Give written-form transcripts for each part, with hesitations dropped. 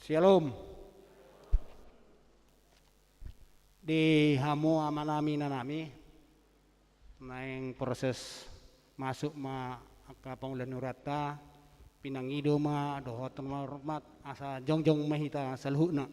Shalom. Di hamu amanami nanami naing proses masuk ma ka pangulan nurata pinangido ma dohoton ma hormat asa jongjong mahita salhuna.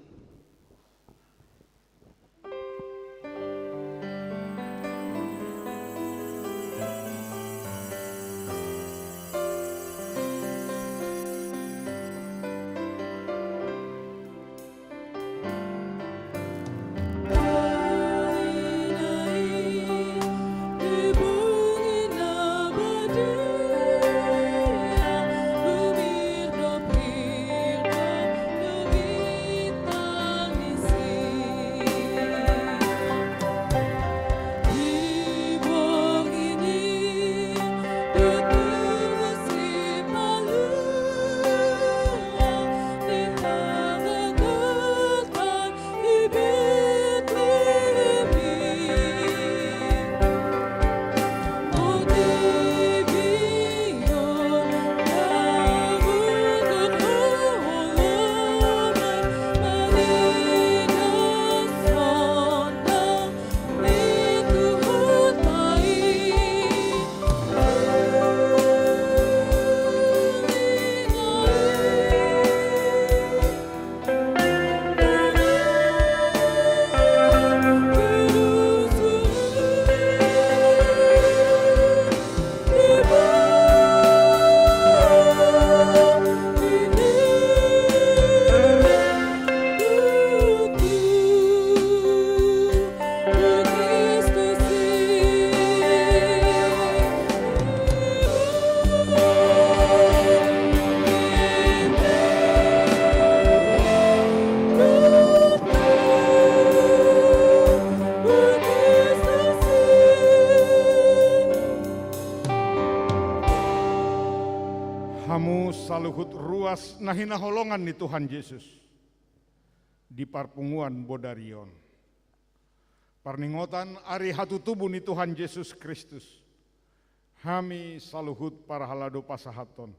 Saluhut ruas nahina holongan ni Tuhan Yesus di parpunguan Bodarion. Parningotan ari hatu tubuh ni Tuhan Yesus Kristus. Hami saluhut para halado pasahaton.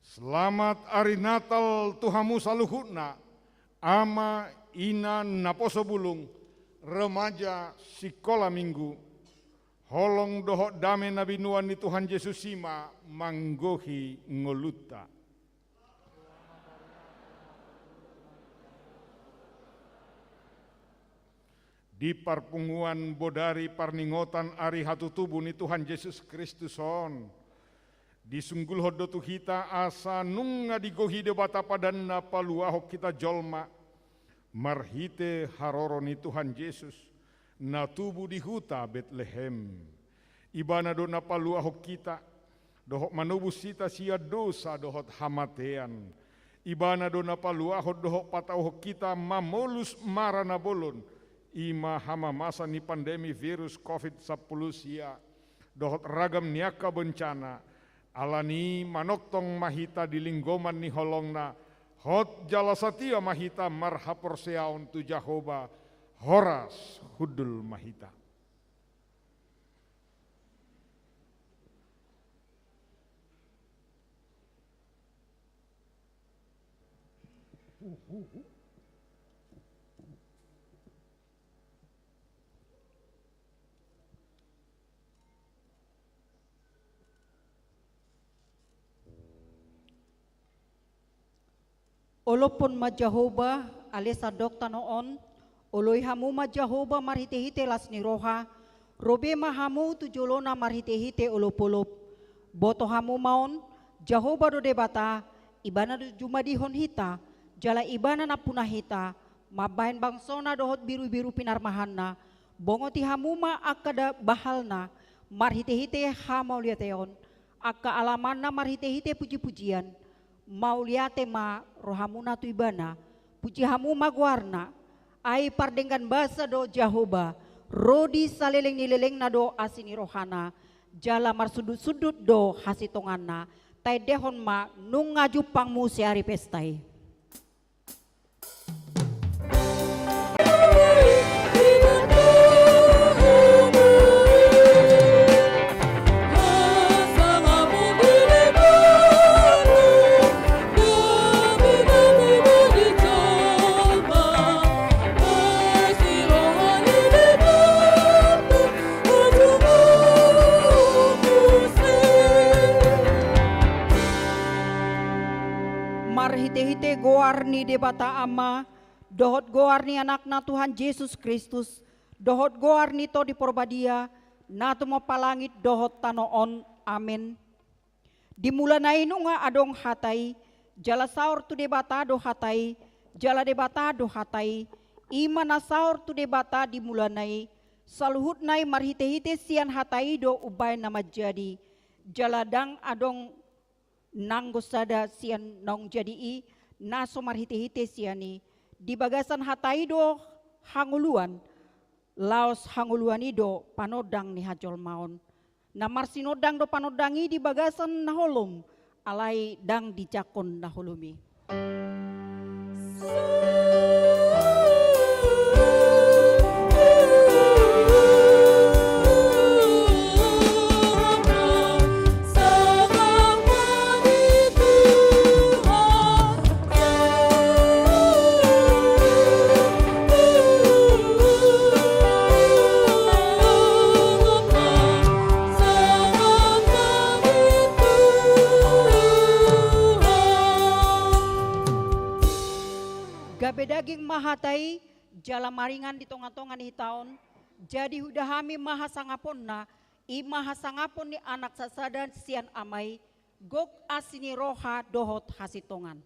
Selamat ari Natal Tuhamu saluhutna. Ama ina naposo bulung remaja sikola minggu. Holong dohok dame nabi nuan ni Tuhan Yesus sima manggohi ngoluta. Di parpunguan Bodari parningotan ari hatu tubuh ni Tuhan Yesus Kristus on. Di sunggul hodo tuhita asa nunga digohi de bata padanna paluahok kita jolma. Marhite haroro ni Tuhan Yesus. Na tubuh di huta Bethlehem. Ibana do na paluahok kita. Dohok manubus sita sia dosa dohot hamatean. Ibana do na paluahok dohok patauhok kita mamolus marana bolon. Ima hama masa ni pandemi virus COVID-10 sia dohot ragam niaka bencana alani manoktong mahita di linggoman ni holongna hot jalasatia mahita marhapor seaon tu Jahoba horas hudul mahita. Olopon ma Jehovah alesa dokta noon, oloy hamu ma Jehovah marhite-hite las ni roha, robe ma hamu tujolona marhite-hite olopolop. Boto hamu maon, Jehovah do debata, ibana do jumadihon hita, jala ibana na punah hita, mabahin bangsona dohot biru-biru pinarmahanna, bongoti hamu ma akada bahalna, marhite-hite hamau liateon, akka alamanna marhite-hite puji-pujian, mauliate ma rohamuna tu ibana puji hamu magwarna ai pardenggan basa do Jehovah rodi saleleng nileleng na do asini rohana jala marsudut-sudut do hasitonganna tai dehon ma nung ngajupang mu siari pestai. Go marhite-hite goar ni debata ama, dohot goar ni anakna Tuhan Yesus Kristus, dohot goar ni to di porbadia, nato mapalangit dohot tanoon, amen. Dimula na ino nga adong hatay, jala saur tu debata do hatay, jala debata do hatay, ima na saur tu debata dimula nai, saluhut nai marhite-hite sian hatay do ubay na majadi, jala dang adong nanggos sada sian nong jadi i, naso marhite-hite siani, di bagasan hatay do hanguluan, laos hanguluan ido panodang ni hajol maon. Namar sinodang do panodangi di bagasan naholom, alay dang dijakon naholumi. Daging mahatay, jala maringan di tongan-tongan hitaon, jadi hudahami mahasangapon na, imahasangapon ni anak sasadan sian amay, gok asini roha dohot hasitongan.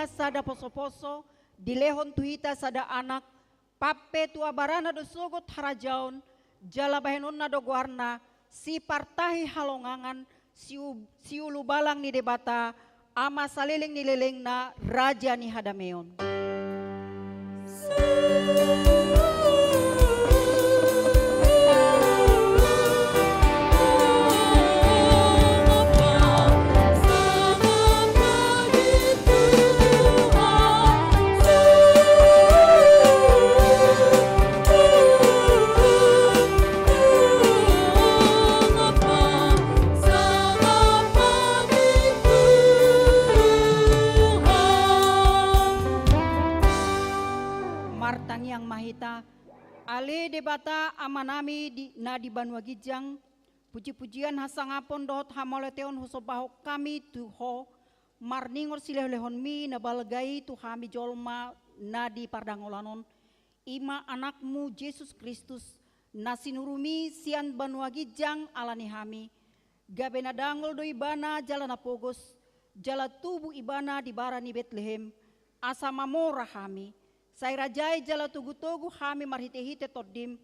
Sada poso-poso, dilehon tuhita sada anak, pape tua barana do sogot harajaon, jala bahenon na do guarna, si partahi halongangan, si ulu balang ni debata, ama saliling ni leleng na raja ni hadameon. Ale debata amanami na di Banua Gijang, puji-pujian hasangapon dohot hamoleteon husobaho kami tuho, marningor sileh-lehon mi na balgai tu hami jolma na di pardangolanon, ima anakmu Yesus Kristus, na sinurumi sian Banua Gijang alani hami, gabe na dangol do ibana jala na pogos, jala tubuh ibana di barani Betlehem, asa mamora hami, sai rajai jala tugu-tugu hami marhite-hite todim,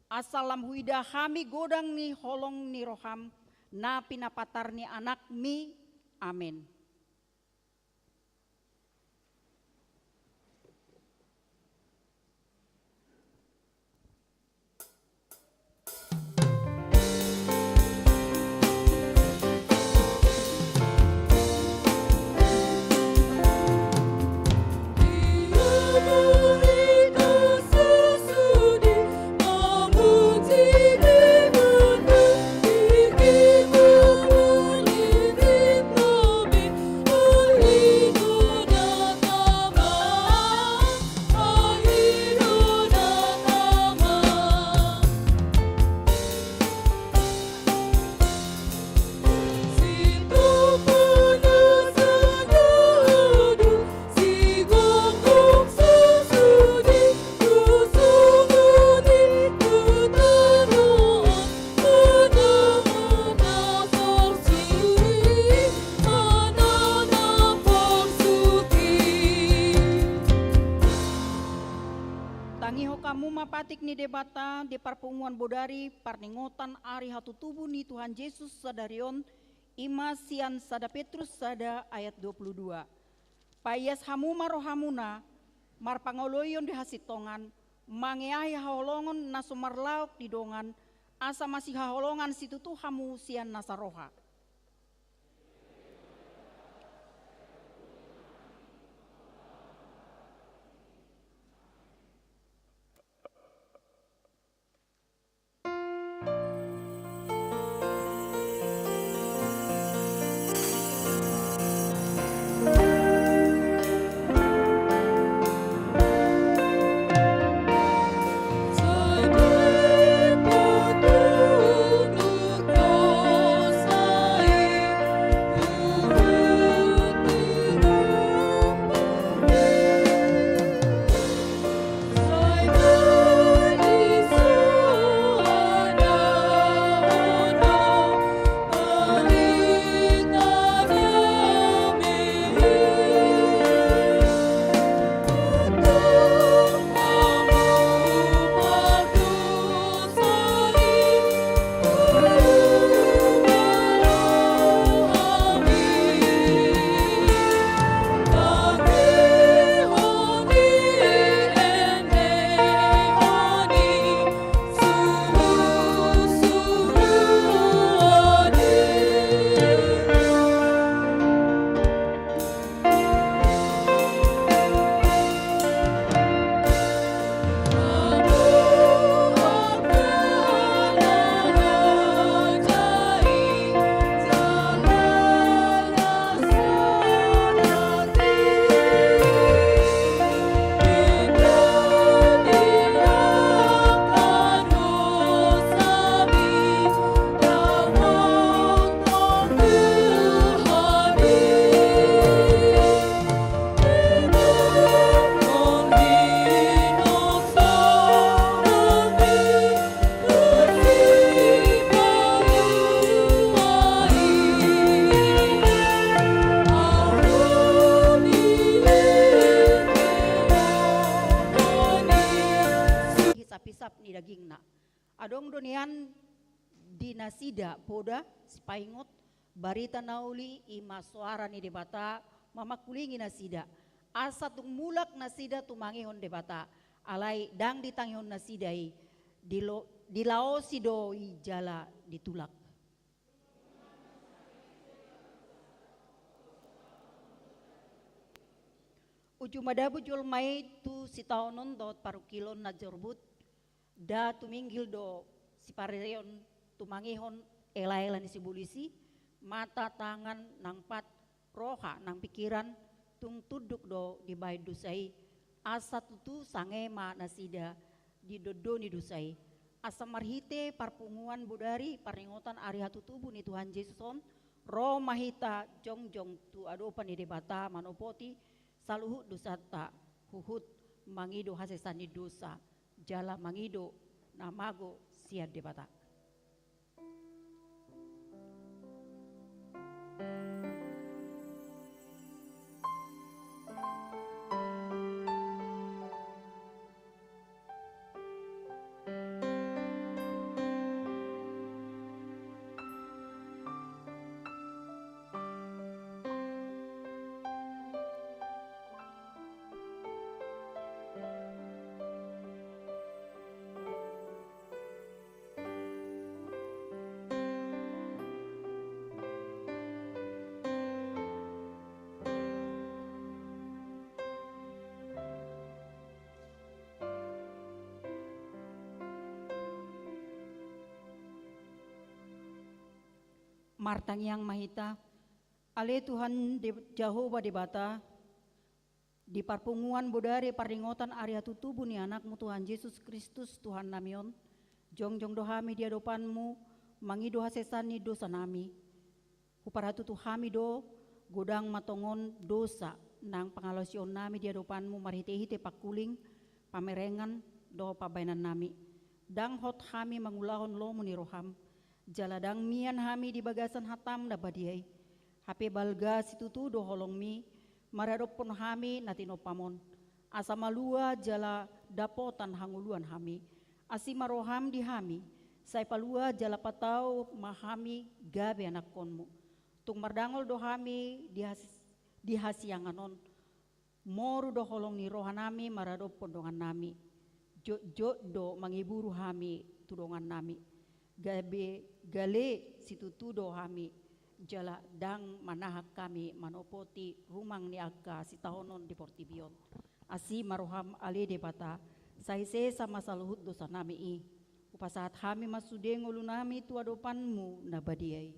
asalam huida hami godang ni holong ni roham, na pinapatar ni anak mi, amin. Patik ni debata di parpunguan bodari parningotan ari hatutubu ni Tuhan Yesus sadarion ima sian sada Petrus sada ayat 22. Payas hamu marohamuna marpangoloyon di hasitongan mangeahi haolongon nasumarlaok di dongan asa masih haolongan situ tu hamu sian nasaroha. donian dinasida poda spaingot barita nauli ima suara ni debata mama kulingi nasida asa tung mulak nasida tumangihon debata alai dang ditangihon nasidai di lao sidoi jala ditulak. Uju madabu jol mai tu si taonon dot paru kilon na jorbut da tuminggil do si pareon tumangihon ela-ela ni si bulisi mata tangan nang pat roha nang pikiran tung tuduk do di bay dusai asa tutu sangema nasida di dodo ni dusai asa marhite parpunguan budari paringotan ari hatutubu ni Tuhan Yesuson ro mahita jongjong tu adopan ni debata manopoti saluhut dosata huhut mangido hasesani dosa jala mangido namago siad debata. Martang yang mahita, ale Tuhan Jehovah debata, di parpunguan bodare paringotan area tutubu ni anakmu Tuhan Yesus Kristus Tuhan namion, jongjong dohami di adopanmu, mangido hasesani dosa nami, huparatu tuhami do, godang matongon dosa, nang pangalasion nami di adopanmu marhite-hite pakuling, pamerengan do pabainan nami, dang hot hami mangulahon lo muni roham, jaladang mian hami di bagasan hatam da badiai hape balga situtu do holong mi maradopon hami natino pamon asa malua jala dapotan hanguluan hami asima roham di hami sai palua jala patau mahami gabe anak konmu tung mardangol do hami di hasianganon moru do holong ni rohanami maradopon dongan nami jo do mangiburu hami tudongan nami gabe gale situtudo hami jala dang manahak kami manopoti rumang ni aga si tahonon di Portibion asi maroham ale debata saise sama saluhut dosa nami i upasahat hami masude ngulu nami tuadopanmu na badiai.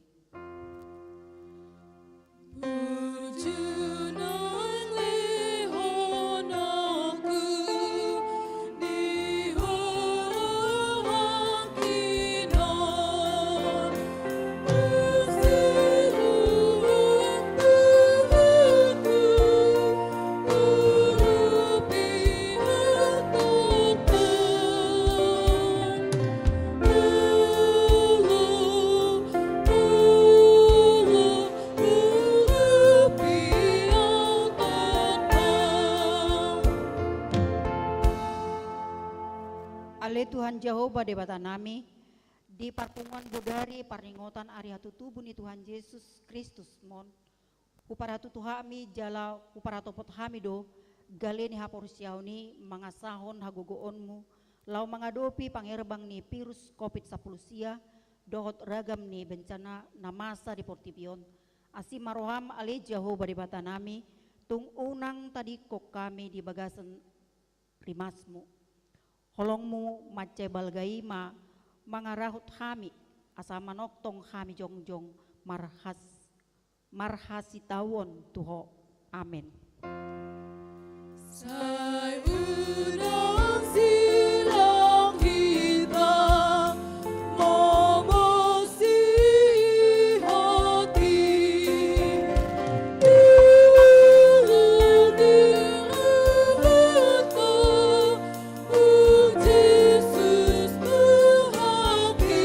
Tuhan Jehovah debata nami di parpungan bodari paringotan area tutubu ni Tuhan Yesus Kristus mon uparatu tuhami jala uparatopot hami do galeni haporsiauni mangasahon hagogoonmu lau mangadopi pangerbang ni virus COVID-19 sia dohot ragam ni bencana namasa di Portibion asi maroham ale Jehovah debata nami tung unang tadi kok kami di bagasan rimasmu holongmu mace balgaima mangarahut hami asa manoktong hami jongjong marhasitawon tuho amen. Sai unang silang kita momosi hati Jesus hati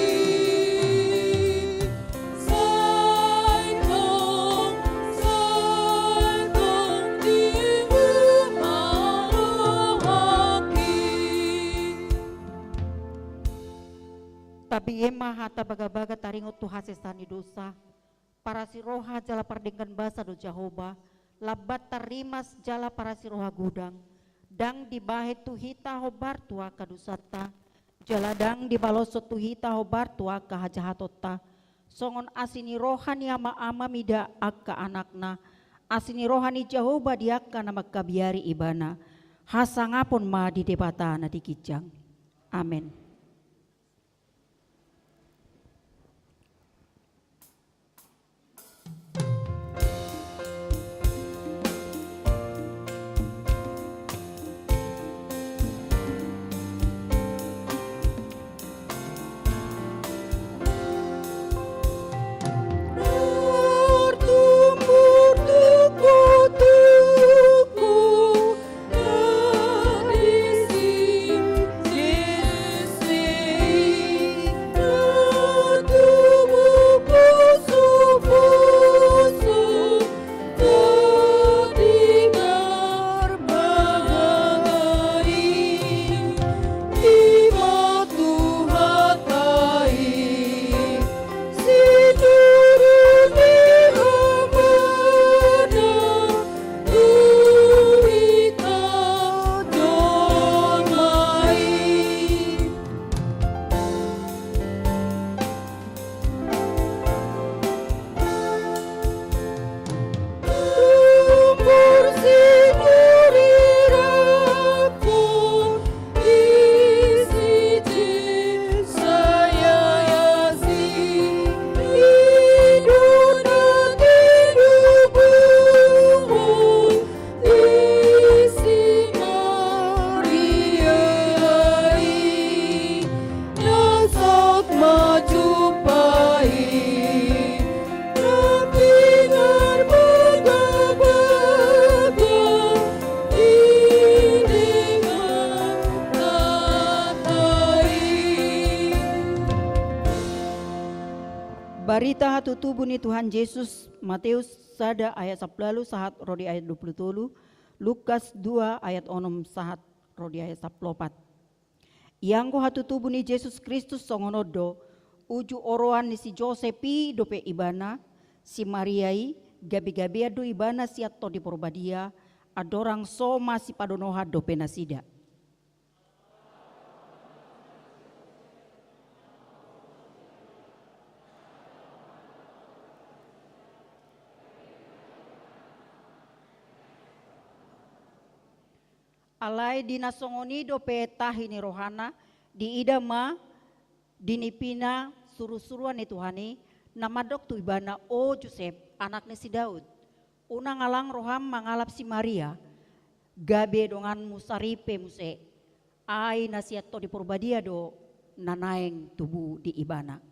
sai tong di hati Tapi ema hata baga-baga taringot tu hasesani dosa. Para siroha jala pardengkan basa do Jahoba. Labat tarimas jala para siroha gudang. Dang dibahe tu hita hobar tua kadusata. Jala dang dibalosot tu hita hobar tua kahajahatota. Songon asini rohani ama mida akka anakna. Asini rohani Jahoba diakka nama kabiari ibana. Hasangapun ma di debata na dikijang. Amin. Barita hatu tubuh ni Tuhan Yesus, Matius sada ayat 10 sahat rodi ayat 20, Lukas 2 ayat 6 sahat rodi ayat 14. Yang hatu tubuh ni Yesus Kristus songonodo, uju oroan ni si Josepi dope ibana, si Mariai, gabi-gabi adu ibana si atto di porbadia, adorang soma si padonoha dope nasida. Alai dinasongoni dope tahini rohana di idama dinipina suruh-suruan itu hani nama dok tu ibana o Joseph anaknya si Daud unang alang roham mangalap si Maria gabe dongan musaripe muse ai nasihat to di porbadia do nanaeng tubuh di ibana.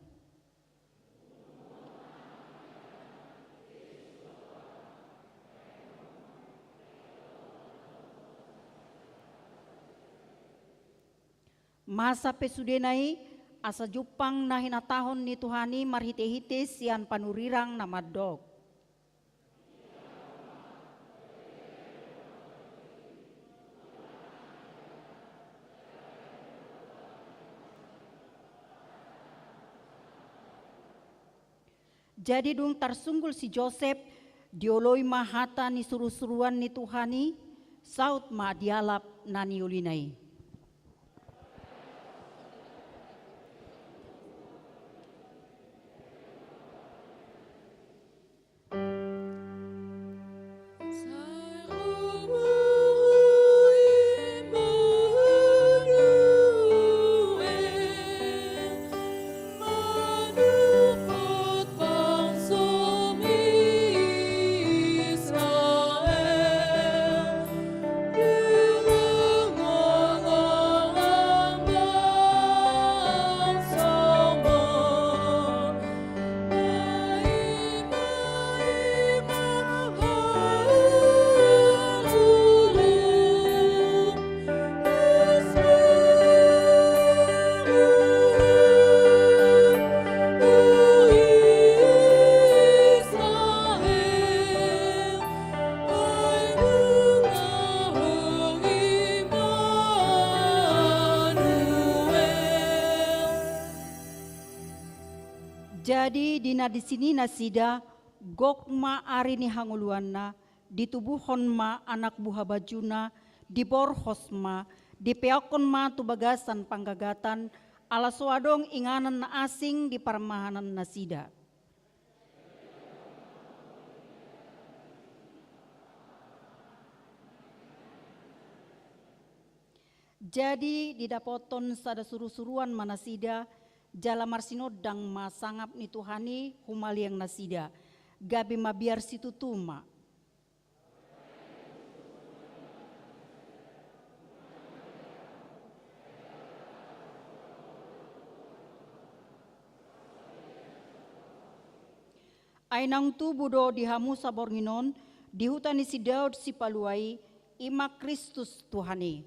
Masa pesudenai asa jupang nahina tahun ni Tuhani marhite-hite sian panurirang namadog. Jadi dung tarsunggul si Joseph dioloi mahata ni suruh-suruan ni Tuhani saut ma dialap nani ulinai. Israel, Jadi dina di sini nasida gok ma ari ni hanguluanna ditubuhon ma anak buah bajuna diborhos ma dipeakon ma tubagasan panggagatan ala suadong inganan na asing di parmahanan nasida. Jadi didapoton sada suru-suruan manasida jala marsinodang masangap ni Tuhani humali yang nasida gabi mabiar situ tuma. Ainang tubuh do dihamu sabornginon dihutani si Daud si paluai ima Kristus Tuhani.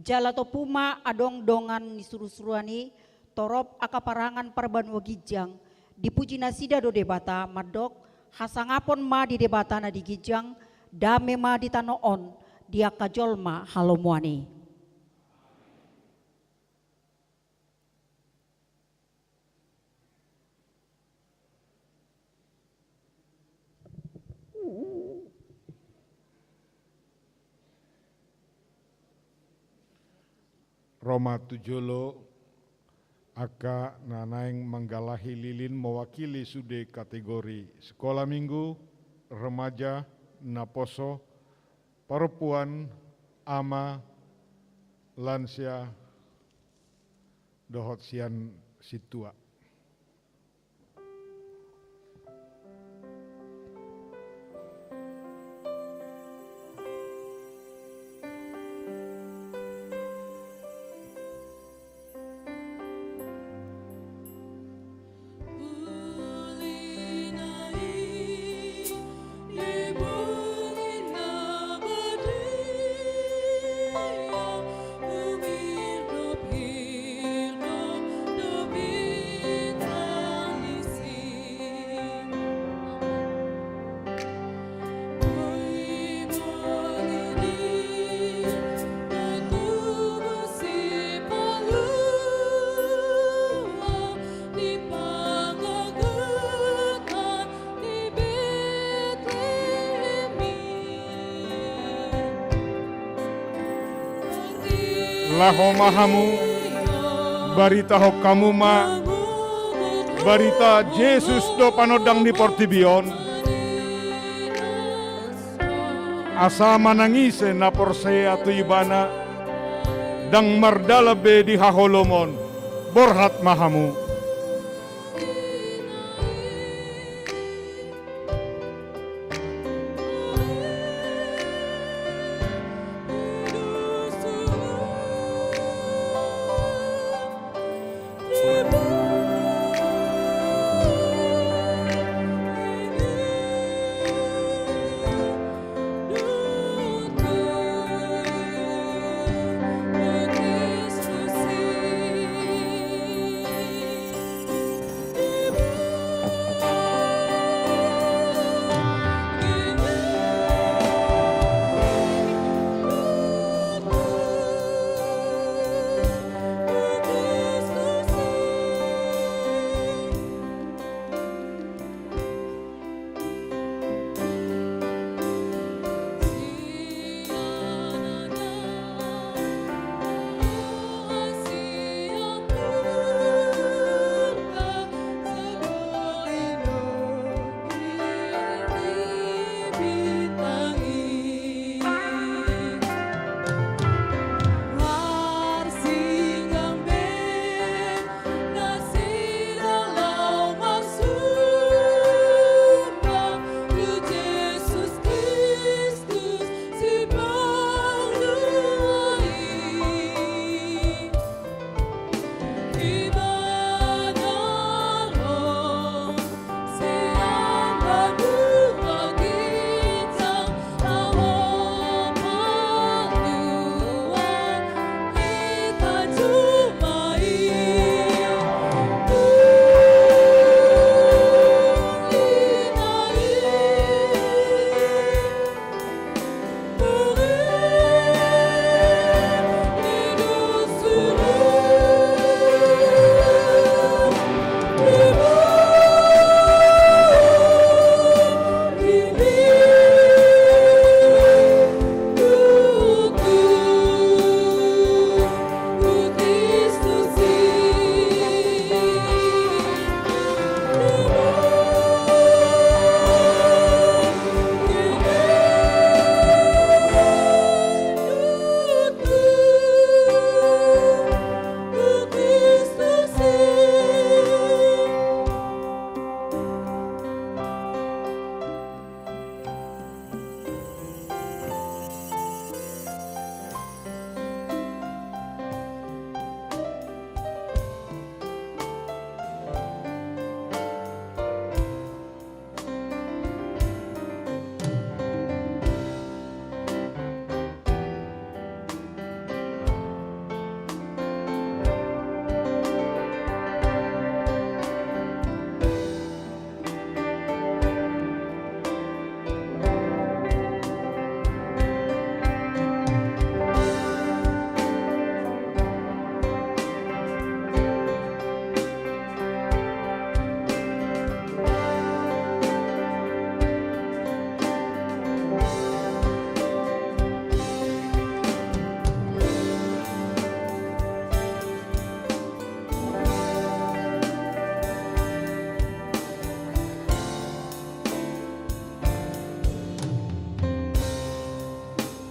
Jala to puma adong dongan ni suru-suruani torop akaparangan parban wagijang dipuji nasida do debata madok hasangapon ma di debata na digijang dame ma di tanoon dia kajolma halomuani. Roma Tujolo aka nanaing menggalahi lilin mewakili sude kategori sekolah minggu, remaja, naposo, perempuan, ama, lansia, dohot sian situa. Laho mahamu, barita ho kamu ma, barita Yesus do panodang di Portibion, asa manangise na porsea tu ibana, dang mardalabe di haholomon, borhat mahamu.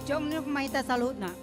Jom niyo pemahita salut na.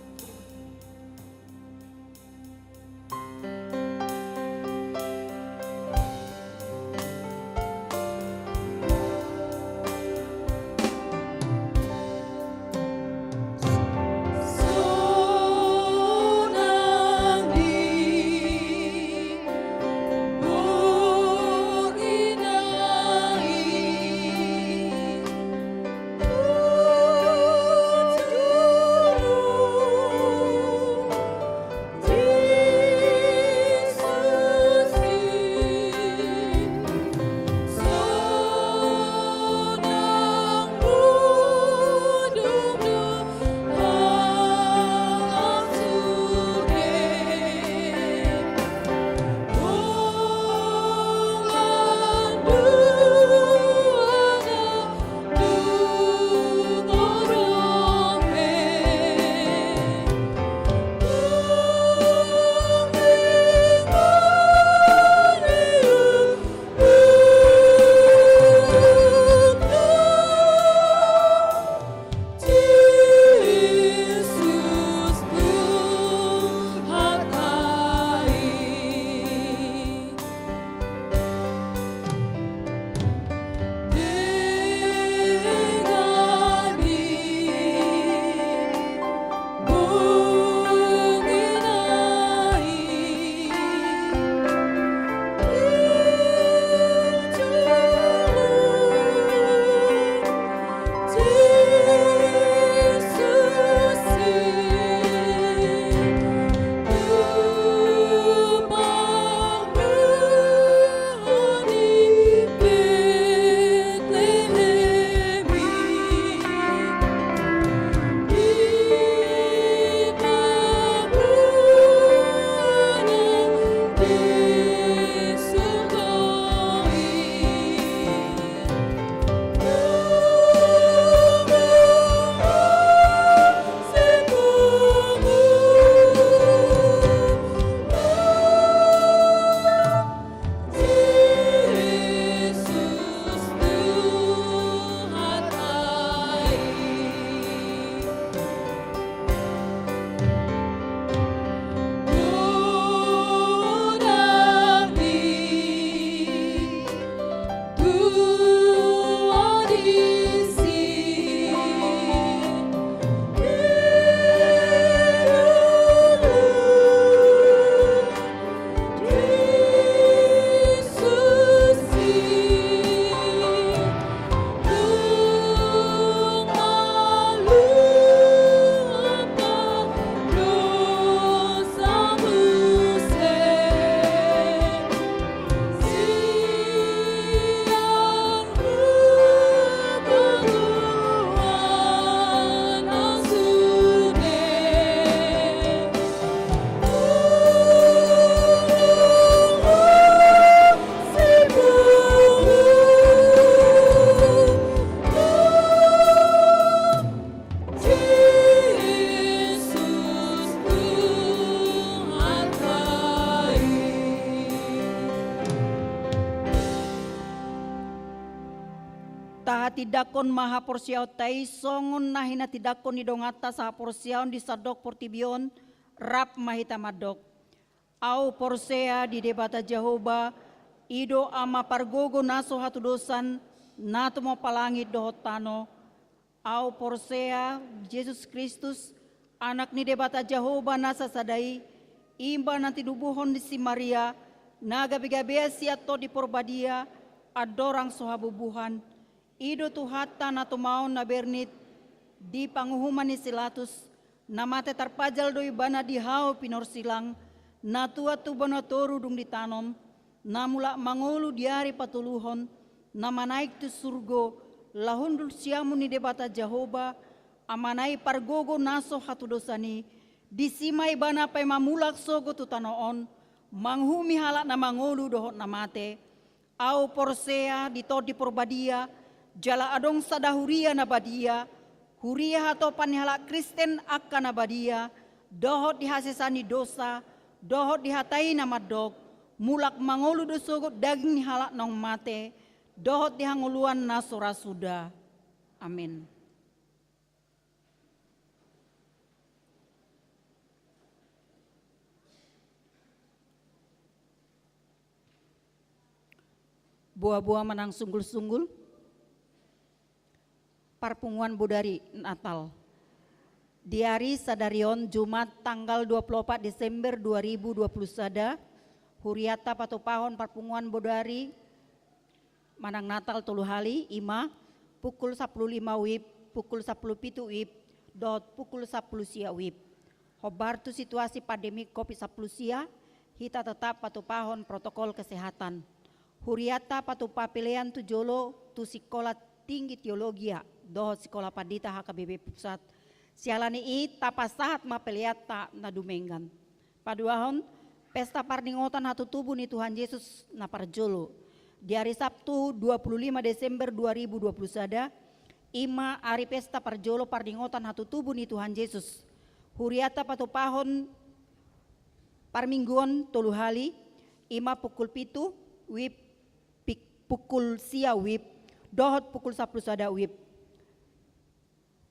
Tidakon maha porsiaw tay songon nahina tidakon ni dongata sa porsiaw di sadok portibion rap mahita madok. Au porsea di debata Jehovah ido ama pargogo naso hatu dosan nato mo palangit dohot tano. Au porsea Jesus Kristus anak ni debata Jehovah nasa sadai imba nanti dubuhon di si Maria nagabi-gabi siato di porbadia adorang sohabubuhan. Ido tuhata na tumaon na bernit di panguhuman ni Silatus na mate tarpajal do ibana di hao pinorsilang na tua tu banatoru dung ditanom na mula mangulu diari patuluhon na manaik tu surgo lahundul siamu ni debata Jehovah amanai pargogo naso hatu dosani disimai bana pay mamulak sogo tu tanoon manghumi halak na mangulu dohot na mate au porsea di porbadia jala adong sadahuria na badia, huria hato panihala Kristen akan na badia, dohot dihasesani dosa, dohot dihatai na madog, mulak mangulu dosogot daging halak nong mate, dohot dihanguluan nasura suda. Amin. buah-buah menang sunggul-sunggul. Parpunguan Bodari Natal. Diari Sadarion Jumat tanggal 24 Desember 2020 sada. Huriata patupahon Parpunguan Bodari Manang Natal Tuluhali Ima pukul 15 WIB, pukul 10 WIB, pukul 10 sia WIB. Hobartu situasi pandemi COVID-19 sia, hita tetap patupahon protokol kesehatan. Huriata patupa pilihan tu jolo tu sekolah tinggi teologia, sekolah padita HKBP Pusat. Sialani i tapasahat mapeliata nadumenggan. Paduahon pesta parningotan hatu tubuh ni Tuhan Yesus na parjolo. Di hari Sabtu 25 Desember 2020 sada, ima hari pesta parjolo parningotan hatu tubuh ni Tuhan Yesus. Huriata patupahon parmingguan toluhali, ima pukul 7 WIB, pukul sia WIB, dohot pukul 10 sada WIB.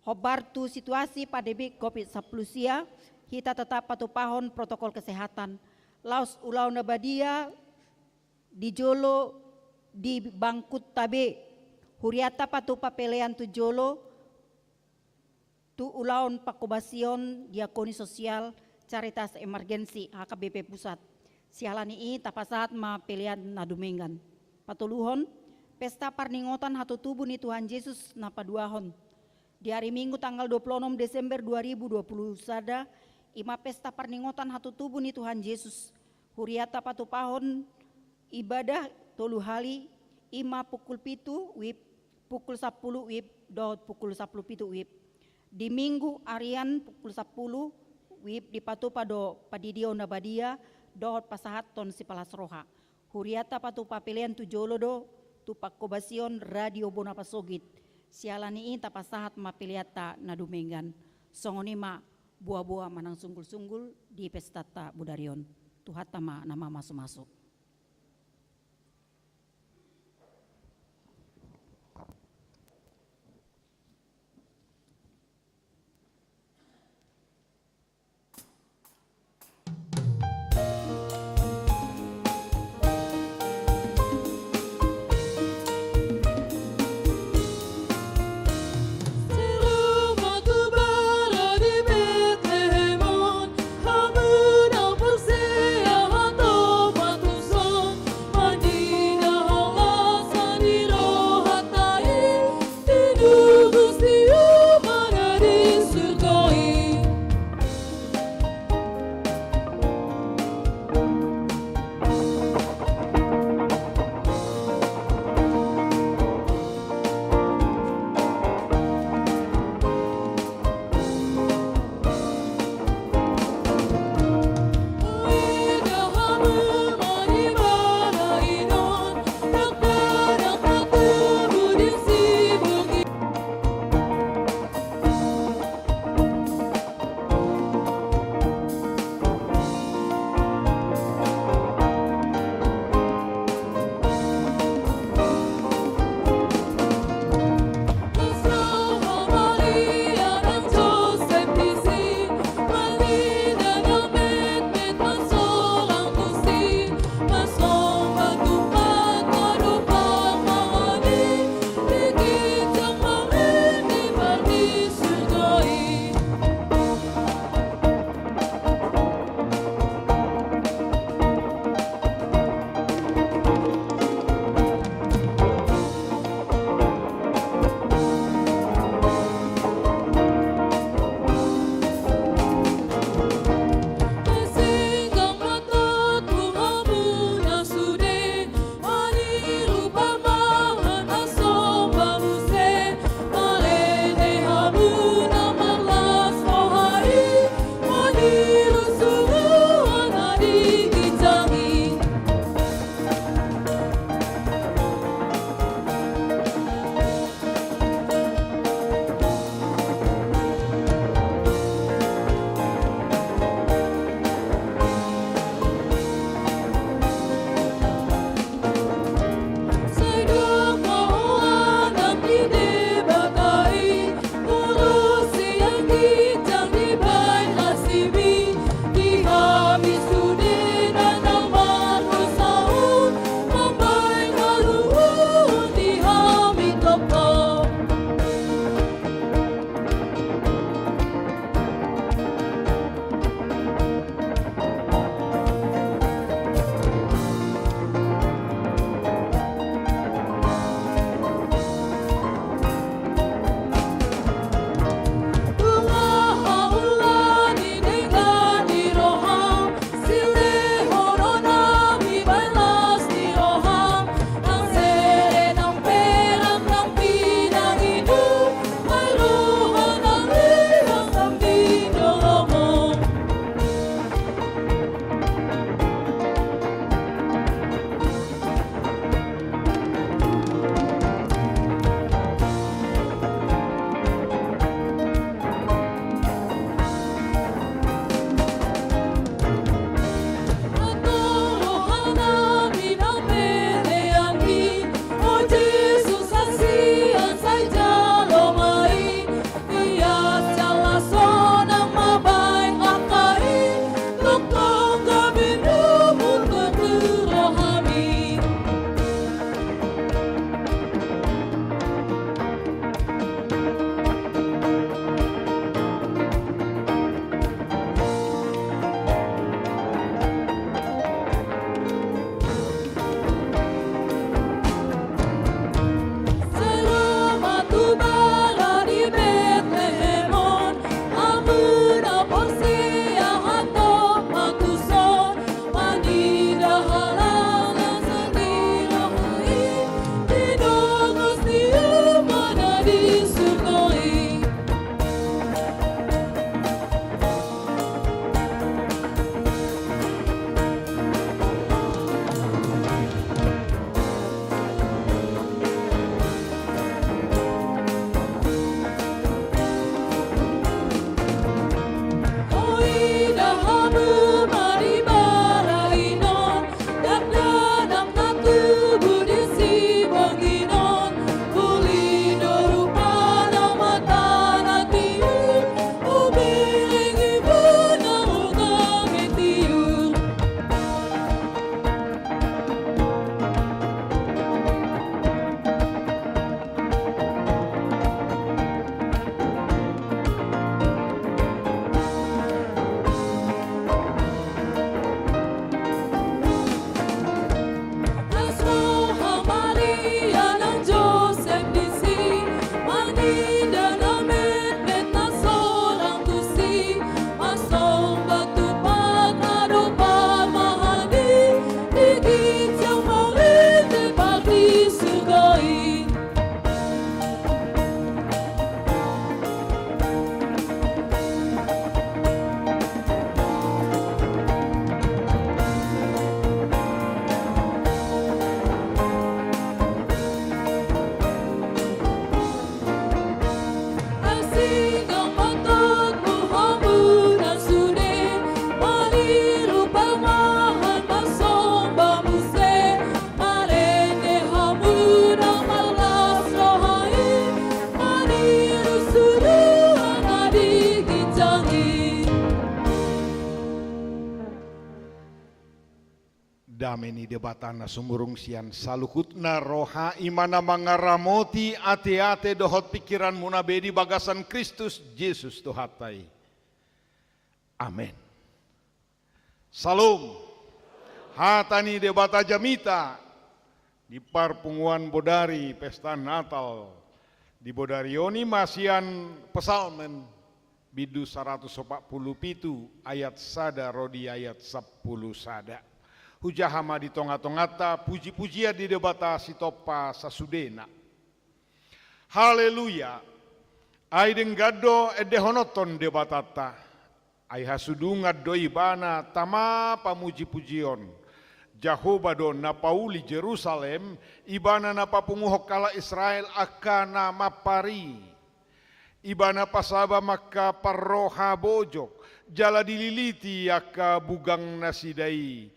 Hobartu situasi pandemi COVID-19 sia, kita tetap patupahon protokol kesehatan. Laos ulau nabadia di jolo di bangkut tabe. Huriata patupa pelean tu jolo tu ulaun pakobasion diakoni sosial caritas emergensi HKBP Pusat. Sialani i tapasahat ma pilihan nadumenggan. Patuluhon pesta parningotan hatu tubuh ni Tuhan Yesus napaduahon. Di hari Minggu tanggal 26 Desember 2020 sada, ima pesta parningotan hatu tubuh ni Tuhan Yesus. Huriata patupahon ibadah toluhali, ima pukul 7 WIB, pukul 10 WIB, pukul 10 WIB. Di Minggu Arian pukul 10 WIB di patupa do padidio nabadia, dohot pasahat ton si palasroha. Huriata patupa pilihan tu jolo do, tu pakobasion radio bonapasogit. Sialani i tapasahat mapiliata nadumenggan. Songonima buah-buah manang sunggul-sunggul di pestata Budarion. Tuhatama nama masuk-masuk. Selama ku berada di Bethlehemon, kamu nak persiapan tempat dameni debatana sumurung sian saluhutna roha imana mangaramoti ate-ate dohot pikiran munabedi bagasan Kristus Yesus tuhatai. Amin. Salam. Hatani debata jamita di parpunguan bodari pesta Natal di bodarioni masian pesalmen bidu 147 ayat sada rodi ayat 10 sada. Hujahama di tonga-tongata, puji-pujian di debata sitopa sasudena. Haleluya. Aiden gado edehonoton debatata. Ai hasudungat doi bana tama pamuji-pujion. Jehovah do napauli Jerusalem, ibana napapunguhok kala Israel akana mapari. Ibana pasaba maka parroha bojok, jala dililiti aka bugang nasidai.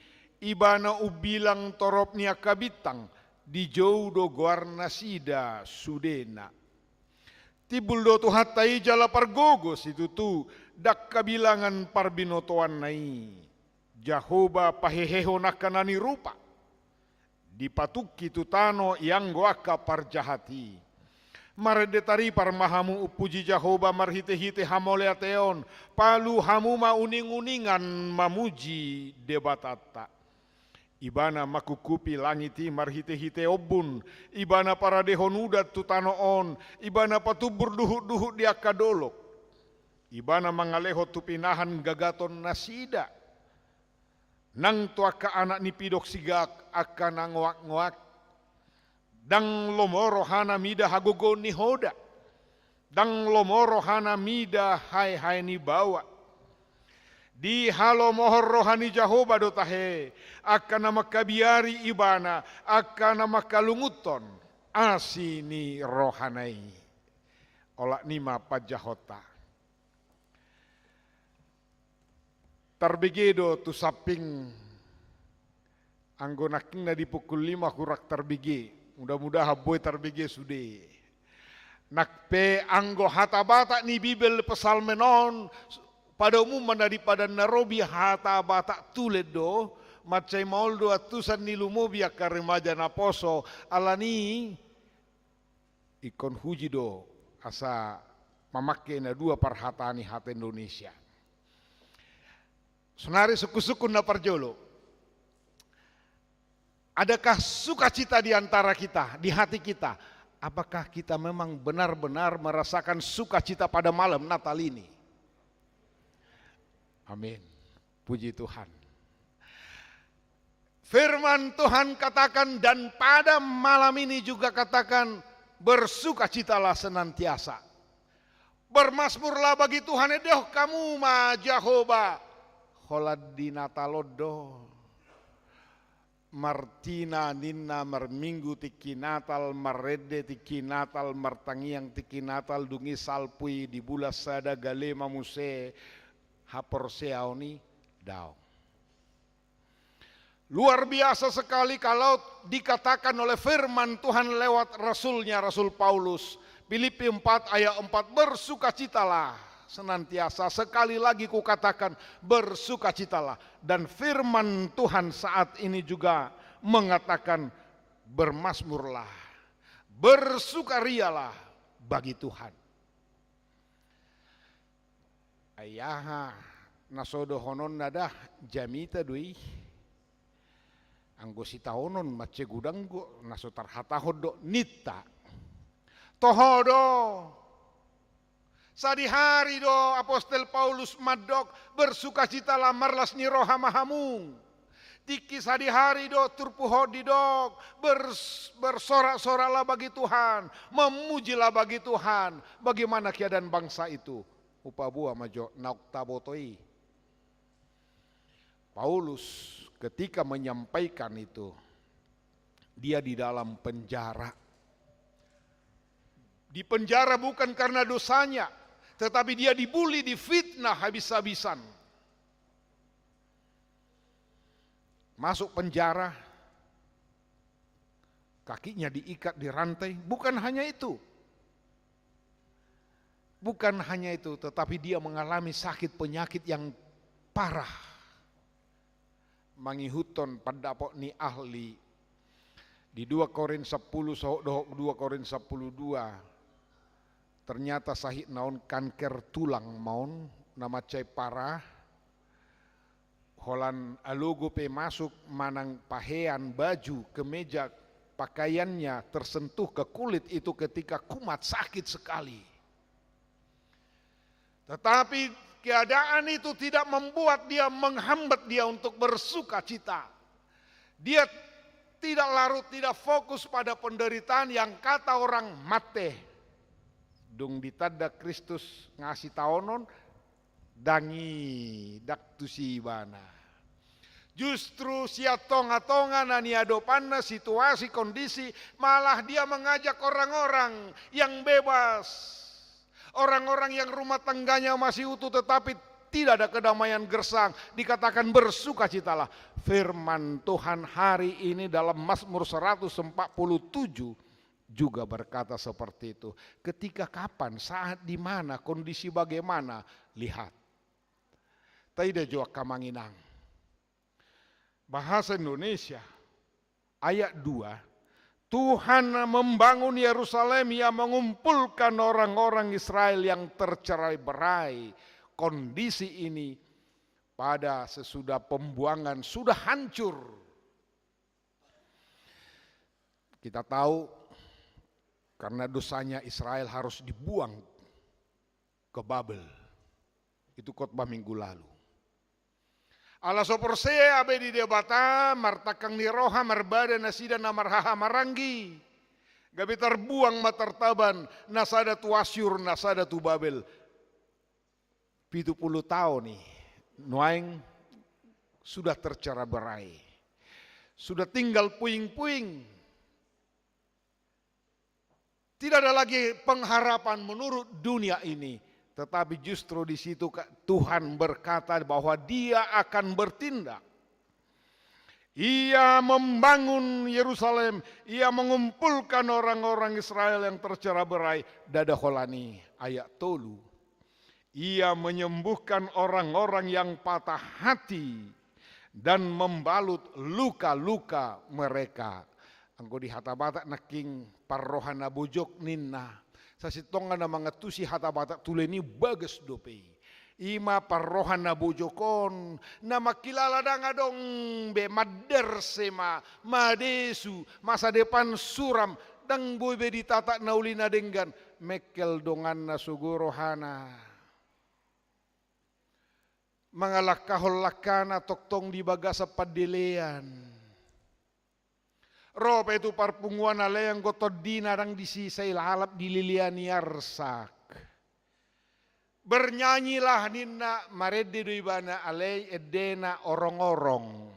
Ibana ubilang torop nia kabitang di jauh do guarna sida sudena. Tibul do tuhatai jala pargogos itu tu dak kabilangan parbinotoan nai. Jehovah paheheho nakanani rupa. Dipatuki tutano yang goaka parjahati. Maredetari parmahamu upuji Jehovah marhite-hite hamoleateon. Palu hamuma uning-uningan mamuji debatata. Ibana makukupi langiti marhite-hite obun, ibana para dehonudat tutanoon, ibana patubur duhut-duhut di akadolok, ibana mangaleho tupinahan gagaton nasida, nang tuaka anak ni pidok sigak akan nangoak-ngoak, dang lomoro hana mida hagogo ni hoda, dang lomoro hana mida hai-hai ni bawa, di halo mohor rohani Jehovah dotahe akan nama kabiari ibana akan nama kalunguton asini rohanai olak nima pajahota tarbegedo tu saping anggonaking na dipukul 5 hurak tarbege mudah-mudahan boy tarbege sude nakpe anggo hatabata ni bibel pesalmenon pada umum daripada narobi hata batak tuledo macai mauldo atusan nilumo biaka remaja naposo alani ikon hujido asa mamakai na dua parhatani hata Indonesia. Sonari suku-suku na parjolo. Adakah sukacita di antara kita, di hati kita? Apakah kita memang benar-benar merasakan sukacita pada malam Natal ini? Amin. Puji Tuhan. Firman Tuhan katakan dan pada malam ini juga katakan bersukacitalah senantiasa. Bermasmurlah bagi Tuhan edeh kamu ma Jehovah. Holad di Natalodo. Martina ninna marminggu tiki Natal marrede tiki Natal martangiang tiki Natal dungi salpui di bulas sada galema muse hapor seaoni dao. Luar biasa sekali kalau dikatakan oleh firman Tuhan lewat rasulnya Rasul Paulus. Filipi 4 ayat 4 bersukacitalah senantiasa. Sekali lagi kukatakan bersukacitalah. Dan firman Tuhan saat ini juga mengatakan bermasmurlah. Bersukarialah bagi Tuhan. Ayaha nasodo honon nadah jamita dui anggo sita honon mace gudanggo naso tarhata hodo nita tohodo sadi hari do apostel Paulus madok bersukacitalah marlas ni roha mahamu tiki sadi hari do turpu hodi dok bersorak-soraklah bagi Tuhan memujilah bagi Tuhan. Bagaimana keadaan bangsa itu? Upabua majo nauktabotoi. Paulus ketika menyampaikan itu, dia di dalam penjara. Di penjara bukan karena dosanya, tetapi dia dibuli, difitnah habis-habisan. Masuk penjara, kakinya diikat di rantai, bukan hanya itu. Bukan hanya itu, tetapi dia mengalami sakit penyakit yang parah. mangihuton padapok ni ahli di 2 Korintus 10 2 Korintus 10:2 ternyata sahih naon kanker tulang maun nama cai parah holan alugo pe masuk manang pahean baju kemeja pakaiannya tersentuh ke kulit itu ketika kumat sakit sekali. Tetapi keadaan itu tidak membuat dia menghambat dia untuk bersuka cita. Dia tidak larut, tidak fokus pada penderitaan yang kata orang mate. Dung ditada Kristus ngasih taonon dangi daktusi bana. Justru sia tonga-tonga nani adopanna situasi kondisi malah dia mengajak orang-orang yang bebas. Orang-orang yang rumah tangganya masih utuh tetapi tidak ada kedamaian gersang. Dikatakan bersukacitalah. Firman Tuhan hari ini dalam Mazmur 147 juga berkata seperti itu. Ketika kapan, saat di mana, kondisi bagaimana, lihat. Tidak jua kamanginang. Bahasa Indonesia ayat 2. Tuhan membangun Yerusalem yang mengumpulkan orang-orang Israel yang tercerai-berai. Kondisi ini pada sesudah pembuangan sudah hancur. Kita tahu karena dosanya Israel harus dibuang ke Babel. Itu khotbah minggu lalu. Ala soporse abe di debata martakang ni roha marbada nasida na marhaha maranggi. Gabi terbuang matartaban nasada tu asyur nasada tu Babel. 70 tahun nih Nuaing sudah tercerai berai. Sudah tinggal puing-puing. Tidak ada lagi pengharapan menurut dunia ini. Tetapi justru di situ Tuhan berkata bahwa Dia akan bertindak. Ia membangun Yerusalem, Ia mengumpulkan orang-orang Israel yang tercerai-berai. Dada holani ayat 3. Ia menyembuhkan orang-orang yang patah hati dan membalut luka-luka mereka. Angko di hatabata naking parrohana bojok ninna. Sasitonga na mga tusi hatabata tuleni bagas dope. Ima parrohan na bojokon na makilala da nga dong be madersema madesu masa depan suram dang boy be ditata na uli na denggan mekel dongan na sugorohana. Mga lakahol-lakana toktong di bagasa padelean. Ropa itu parpunguan ale yang gotod dinarang disisay lalap dililiani arsak. Bernyanyilah nina marede do ibana ale edena orong-orong.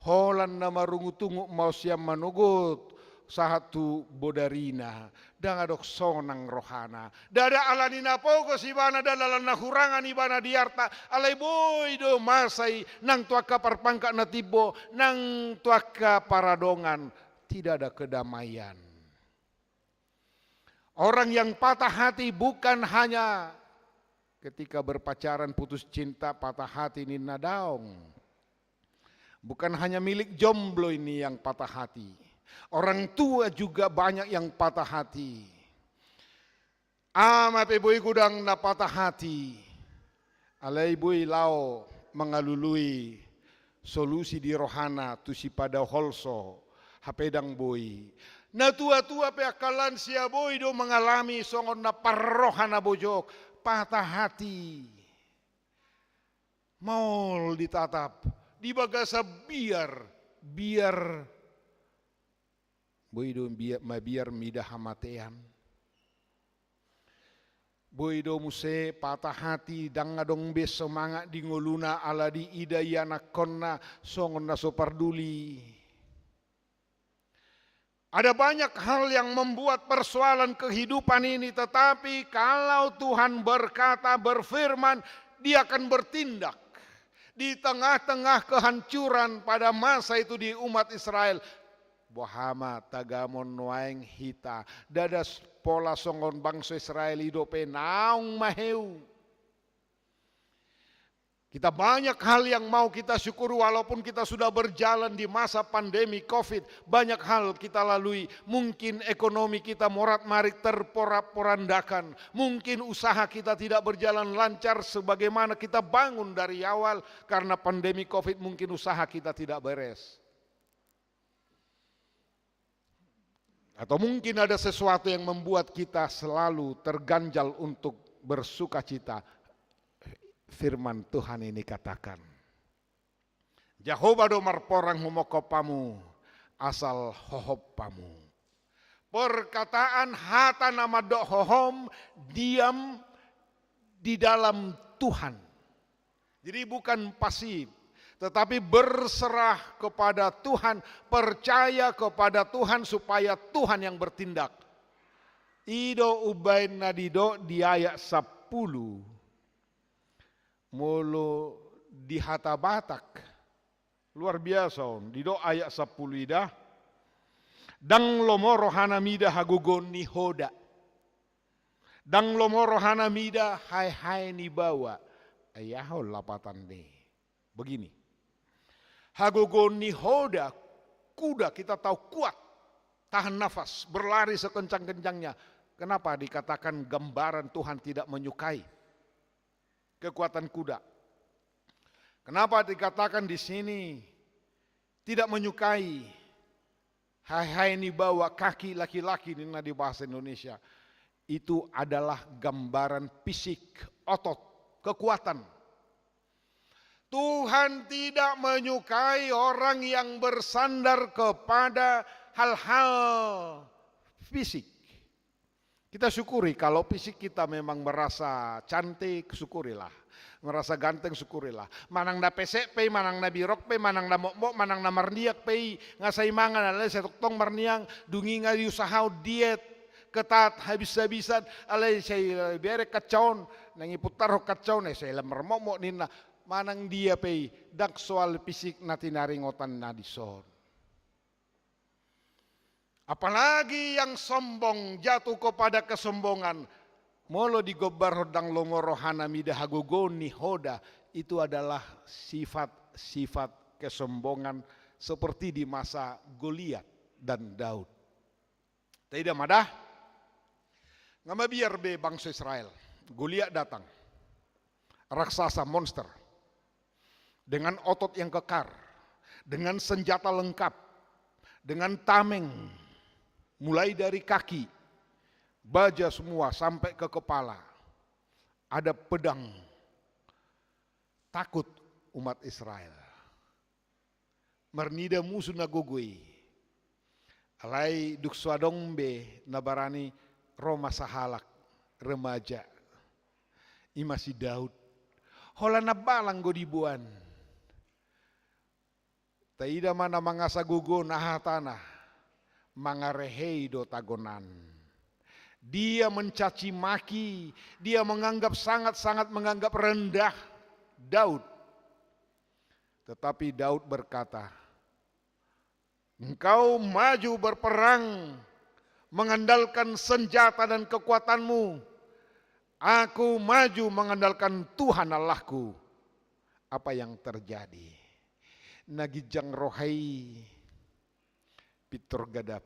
Holan na marungutungu mau siam manugut sahatu bodarina. Dangadok sonang rohana. Dada alanina pokos ibana dalalan na hurangan ibana diarta. Alay boy do masay nang tuaka parpangka na tibo. Nang tuaka paradongan. Tidak ada kedamaian. Orang yang patah hati bukan hanya ketika berpacaran putus cinta patah hati nina daong. Bukan hanya milik jomblo ini yang patah hati. Orang tua juga banyak yang patah hati. Ama peboi gudang na patah hati. Alay boi lao mengalului solusi di rohana tusi pada holso hapedang boi. Na tua-tua pe akalan sia boi do mengalami songon na parrohana bojok patah hati. Maul ditatap di bagasa biar boido biar midah hamatean. Boido muse patah hati dang ngadong bes semangat di ngoluna ala di idayana konna songon na soparduli. Ada banyak hal yang membuat persoalan kehidupan ini, tetapi kalau Tuhan berkata berfirman, Dia akan bertindak. Di tengah-tengah kehancuran pada masa itu di umat Israel, Bohama tagamon nuaing hita dadas pola songon bangsa Israel hidope naung maheu. Kita banyak hal yang mau kita syukuri walaupun kita sudah berjalan di masa pandemi COVID. Banyak hal kita lalui. Mungkin ekonomi kita morat-marit terporak-porandakan. Mungkin usaha kita tidak berjalan lancar sebagaimana kita bangun dari awal. Karena pandemi COVID mungkin usaha kita tidak beres. Atau mungkin ada sesuatu yang membuat kita selalu terganjal untuk bersukacita. Firman Tuhan ini katakan, Jehovah do marporang humokopamu asal hohopamu. Perkataan hata nama do hohom, diam di dalam Tuhan. Jadi bukan pasif, tetapi berserah kepada Tuhan, percaya kepada Tuhan supaya Tuhan yang bertindak. Ido ubain nadido di ayat 10. Mulu di hata Batak. Luar biasa on. Di do ayat 10 ida. Dang lomo rohana mida hagugon ni hoda. Dang lomo rohana mida hai ni bawa. Ayahol lapatan ni. Begini. Hagugon ni hoda. Kuda kita tahu kuat. Tahan nafas. Berlari sekencang-kencangnya. Kenapa dikatakan gambaran Tuhan tidak menyukai kekuatan kuda? Kenapa dikatakan di sini tidak menyukai? Hai ini bawa kaki laki-laki di bahasa Indonesia. Itu adalah gambaran fisik, otot, kekuatan. Tuhan tidak menyukai orang yang bersandar kepada hal-hal fisik. Kita syukuri kalau fisik kita memang merasa cantik, syukurilah. Merasa ganteng, syukurilah. Manang na pesek pei, manang na birok pei, manang na mokmok, manang na marniak pei, ngasai mangan alay setokong marniang, dungi nga diusahaw diet, ketat, habis-habisan, alay say bere kacaon, nangiputar ho kacaon, say lamar mokmok nina, manang dia pei, dak soal fisik na tinaringotan na dison. Apalagi yang sombong jatuh kepada kesombongan. Molo digobar hodang lomo rohana mida hagogoni hoda. Itu adalah sifat-sifat kesombongan seperti di masa Goliat dan Daud. Tidak madah. Ngama biar be bangsa Israel. Goliat datang. Raksasa monster. Dengan otot yang kekar. Dengan senjata lengkap. Dengan tameng. Mulai dari kaki, baja semua sampai ke kepala. Ada pedang. Takut umat Israel. Mernida musuh nagugui. Alai duk swadongbe nabarani Roma sahalak remaja. Ima si Daud. Hola nabalang godibuan. Taida mana mangasa gugo nah tanah. Mangarehei do tagonan. Dia mencaci maki, dia menganggap sangat-sangat menganggap rendah Daud. Tetapi Daud berkata, engkau maju berperang mengandalkan senjata dan kekuatanmu. Aku maju mengandalkan Tuhan Allahku. Apa yang terjadi? Nagijang rohai Pitor gadap.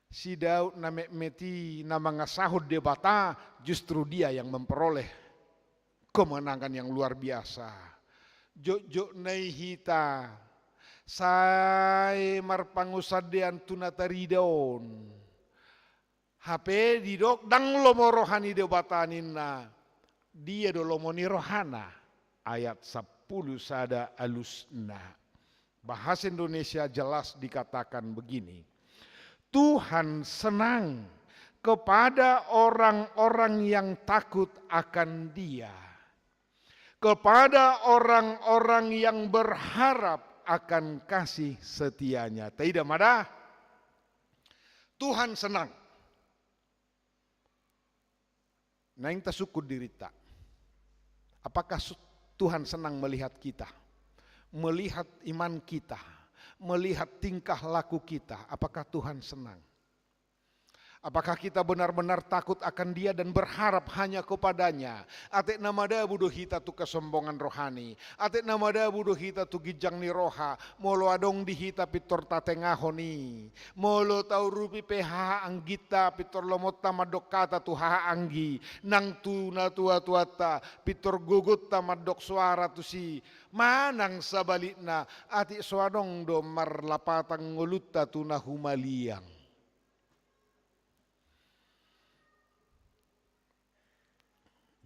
Si Daud na meti na mga sahod debata, justru dia yang memperoleh kemenangan yang luar biasa. Jok naihita, say marpangusadean tunataridon. HP didok dang lomo rohani debatanin na, dia do lomo ni rohana. Ayat 10 sada alusna. Bahasa Indonesia jelas dikatakan begini. Tuhan senang kepada orang-orang yang takut akan Dia. Kepada orang-orang yang berharap akan kasih setianya. Tidak madah. Tuhan senang. Naing tasukud dirita. Apakah Tuhan senang melihat kita? Melihat iman kita, melihat tingkah laku kita, apakah Tuhan senang? Apakah kita benar-benar takut akan Dia dan berharap hanya kepadanya? Atek nama da budo hita tu kesombongan rohani. Atek nama da budo hita tu gijang ni roha. Molo adong di hita pitor tatengahoni. Molo tau rupi peha anggita pitor lomot tamadok kata tu haha anggi. Nang tu na tua tuata pitor gugut tamadok suara tu si. Manang sabalikna atik suadong do marlapatang ngulutta tu na humaliang.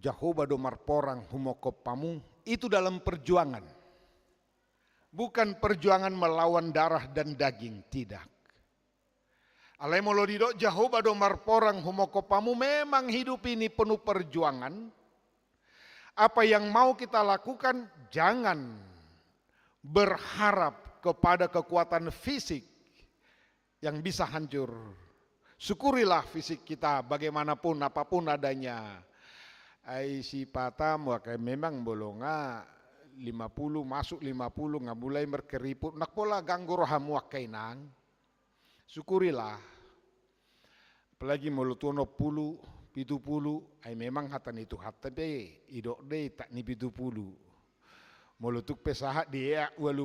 Jehovah do marporang humokop pamu, itu dalam perjuangan. Bukan perjuangan melawan darah dan daging, tidak. Alai molodido Jehovah do marporang humokop pamu, memang hidup ini penuh perjuangan. Apa yang mau kita lakukan, jangan berharap kepada kekuatan fisik yang bisa hancur. Syukurilah fisik kita bagaimanapun, apapun adanya. Ai si patam wakai memang bolonga 50 masuk 50 nggak mulai berkeriput nak pola ganggu rohamu wakai nang syukurilah apalagi mulutono pulu pitu pulu ai memang hatan itu hatan be idok de tak ni pitu pulu mulutuk pesahat dia 20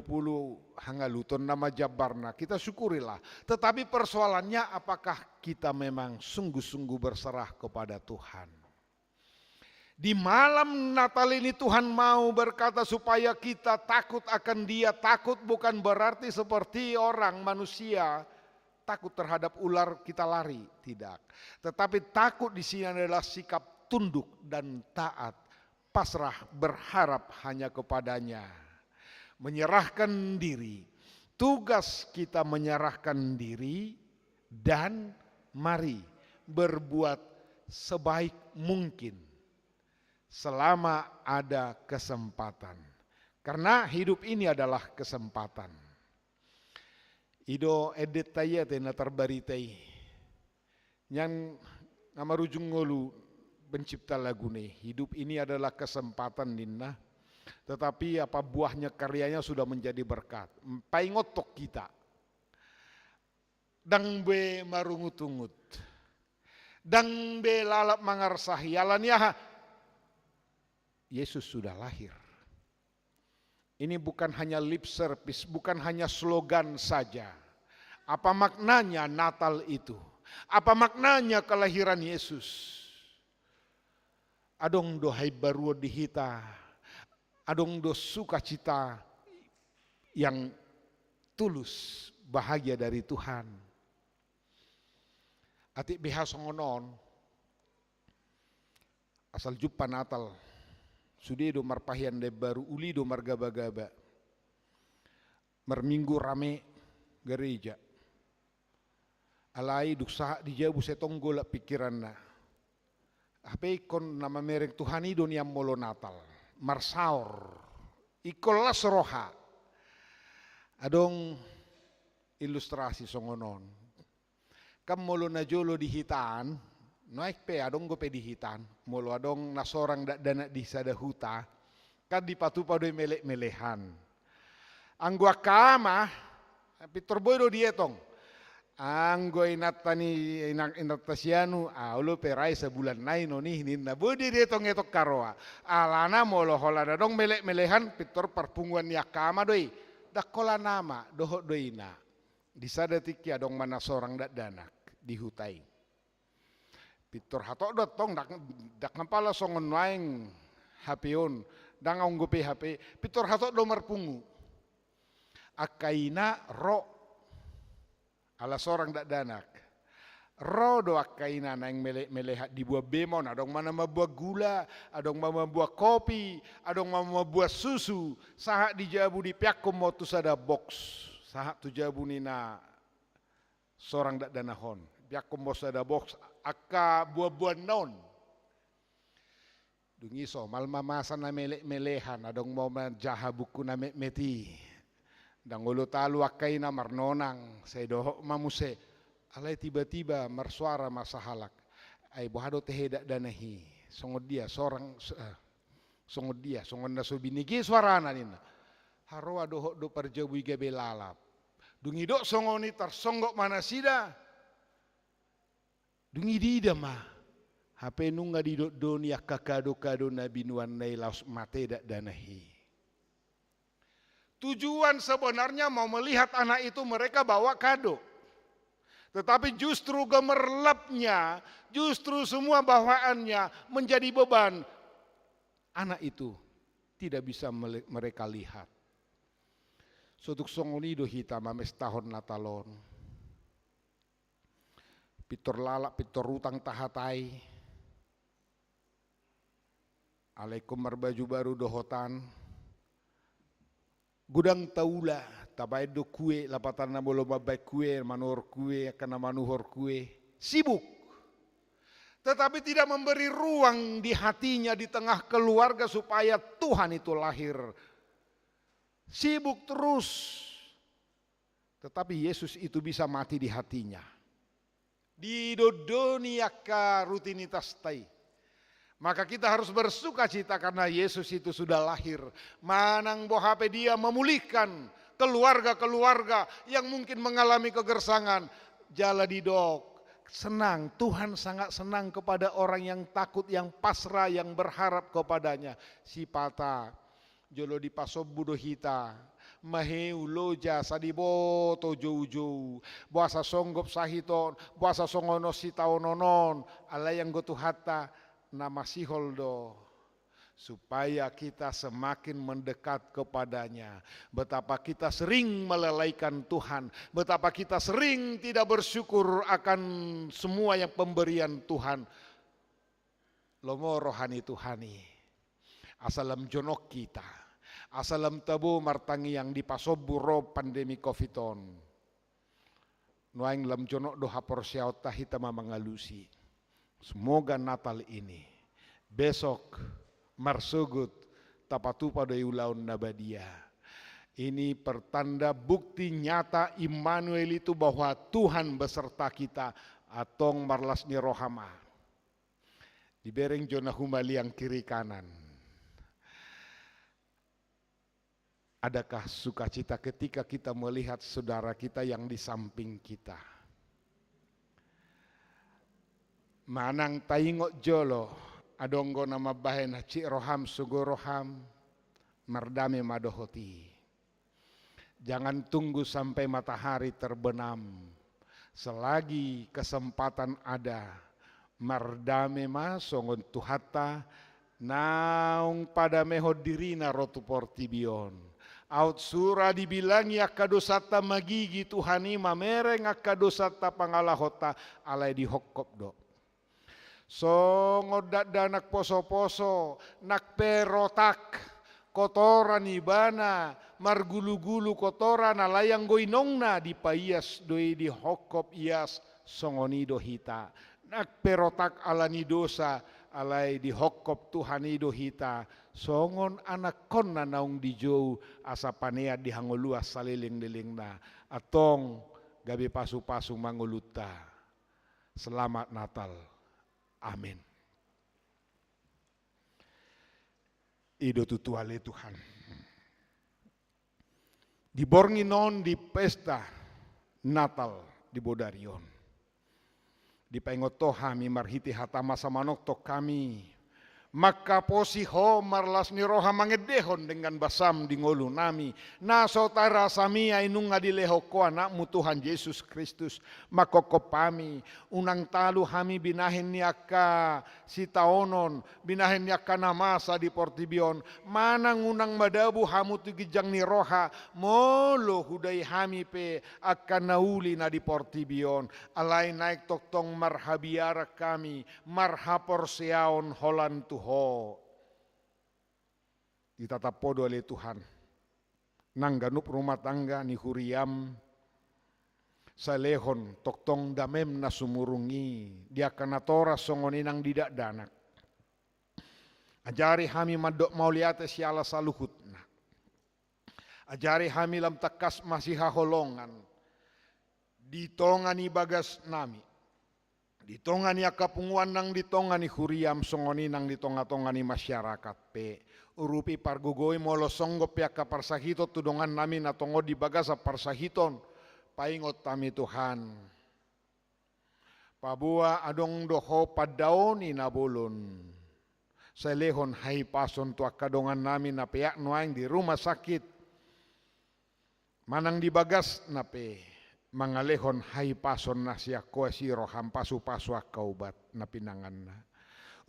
hanga luton nama jabarna kita syukurilah tetapi persoalannya apakah kita memang sungguh-sungguh berserah kepada Tuhan. Di malam Natal ini Tuhan mau berkata supaya kita takut akan Dia. Takut bukan berarti seperti orang manusia takut terhadap ular kita lari, tidak. Tetapi takut di sini adalah sikap tunduk dan taat, pasrah, berharap hanya kepadanya. Menyerahkan diri. Tugas kita menyerahkan diri dan mari berbuat sebaik mungkin. Selama ada kesempatan. Karena hidup ini adalah kesempatan. Ido edit taya tena terbaritai. Yang nama rujung ngolu pencipta lagu nih. Hidup ini adalah kesempatan Nina. Tetapi apa buahnya karyanya sudah menjadi berkat. Pai ngotok kita. Dang be marungut-ungut. Dang be lalap mangarsahi. Alannya Yesus sudah lahir. Ini bukan hanya lip service, bukan hanya slogan saja. Apa maknanya Natal itu? Apa maknanya kelahiran Yesus? Adong do hai baru dihita, adong do sukacita yang tulus, bahagia dari Tuhan. Atik beha songonon, asal jumpa Natal. Sudah do marpahian de baru uli do margaba-gaba. Merminggu rame gereja. Alai duksa di jabu setonggo la pikiranna. Apa ikon nama merek Tuhan itu yang molo Natal. Marsaur. Ikolas roha. Adong ilustrasi songonon. Kam molo najolo di hitaan. Naik pe adong gope di hitan, molo adong nasorang dana di sada huta, kan dipatu padoi melek-melehan. Anggua kama, pitor boy do dietong. Anggo inatani inatasianu, aulo perai sebulan naino nih nina bodi dietong etok karoa. Alana molo hola adong melek-melehan pitor perpunguan yakama doi. Dakola nama dohok doina. Di sada tiki adong mana sorang danak di hutai. Pitor hatok dotong dak ngapala songon waing hapeon dangong gope HP pitor hatok do marpungu akaina ro ala sorang dak danak ro do akaina nang melehat di buah bemon adong mana mabuah gula adong mana buah kopi adong mana buah susu sahak dijabu di piakom motu sada box sahak tu jabu nina sorang dak danahon piakom motu sada box aka buah-buah non. Dungiso malma masa na melehan adong mau jaha buku na meti. Dang ulo talu akay na marnonang sedoho mamuse. Alay tiba-tiba marsuara masahalak. Ay buhado teheda danahi. Songod dia sorang songod dia songod na subinigi suarana nina. Harwa doho do parjawi gabe lalap. Dungido songoni tarsonggok manasida. Dungi di dama. HP nunga di doni kakado-kado nabi nuan nai laos mate dak danahi. Tujuan sebenarnya mau melihat anak itu mereka bawa kado. Tetapi justru gemerlapnya, justru semua bawaannya menjadi beban. Anak itu tidak bisa mereka lihat. Sotuk songonido hita mames tahun natalon. Pitor lalak, pitor rutang tahatai. Alaikum baju baru dohotan. Gudang taula, tabai do kue, lapatan na bolo babai kue, manur kue, karena manuhor kue. Sibuk. Tetapi tidak memberi ruang di hatinya, di tengah keluarga supaya Tuhan itu lahir. Sibuk terus. Tetapi Yesus itu bisa mati di hatinya. Di dodoniaka rutinitas tai. Maka kita harus bersuka cita karena Yesus itu sudah lahir. Manang bohape dia memulihkan keluarga-keluarga yang mungkin mengalami kegersangan. Jala didok, senang, Tuhan sangat senang kepada orang yang takut, yang pasrah, yang berharap kepadanya. Si pata, jolo di pasob hita, maheu loja sadiboto jou-jou, buasa songgop sahiton, buasa songono sitaononon, ala yang gotu hatta, nama siholdo, supaya kita semakin mendekat kepadanya. Betapa kita sering melalaikan Tuhan, betapa kita sering tidak bersyukur akan semua yang pemberian Tuhan. Lomo rohani Tuhani, asalam jonok kita, asalam tabo martangi yang dipasoburo pandemi COVID-on. Nuaing lam jonok doha porsiaut tahitama mengalusi. Semoga Natal ini, besok, marsugut, tapatu pada ulaun nabadia. Ini pertanda bukti nyata Immanuel itu bahwa Tuhan beserta kita. Atong marlas ni rohama. Dibereng jona humali yang kiri kanan. Adakah sukacita ketika kita melihat saudara kita yang di samping kita? Manang taingok jolo, adonggo nama bahen cik roham sugo roham, mardame madohoti. Jangan tunggu sampai matahari terbenam, selagi kesempatan ada, mardame ma songon tuhata, naung pada meho dirina rotu portibion. Aut sura dibilang ya kadosata magigi Tuhani mamereng akadosata pangalahota alai dihokop do. Songodat danak poso-poso, nak perotak, kotoran ibana, margulu-gulu kotoran alayang goinongna di paias doi di hokop ias songoni dohita. Nak perotak alani dosa alai di hokop Tuhani dohita. Songon anak konna naung di jauh asapanea di hangolua saliling-lilingna. Atong gabi pasu-pasu manguluta. Selamat Natal. Amin. Ido tutuale Tuhan. Diborngi non di pesta Natal di Bodarion. Di pengoto hami marhiti hatama samanok to kami. Maka posiho marlas ni roha mangedehon dengan basam di ngolu nami. Na sotara samia inung ngadileho ko anakmu Tuhan Yesus Kristus. Maka kopami unang talu hami binahin niaka sitaonon. Binahin niaka namasa di portibion. Manang unang madabu hamu tugijang ni roha. Molo hudai hami pe akan nauli na di portibion. Alay naik toktong marhabiara kami. Marhapor seaon holan Tuhan. Ditatap podo oleh Tuhan. Nangganup rumah tangga ni huriam. Salehon toktong damem na sumurungi. Dia kanatora songoninang didak danak. Ajari hami madok mauliate siala saluhutna. Ajari hami lam takas masih haholongan. Ditongani bagas nami. Ditongani akapunguan nang ditongani huriam songoni nang ditonga-tongani masyarakat pe. Urupi pargugoi molo songgop ya kaparsahito tudongan nami natongo di bagasa parsahiton. Paingot tami Tuhan. Pabua adong doho padaoni na bolon. Sa lehon hai pason tua kadongan namin na peyak nuaing di rumah sakit. Manang di bagas na pe. Mga lehon hai pason na siya koe siro hampasu-pasu kaubat na pinangan na.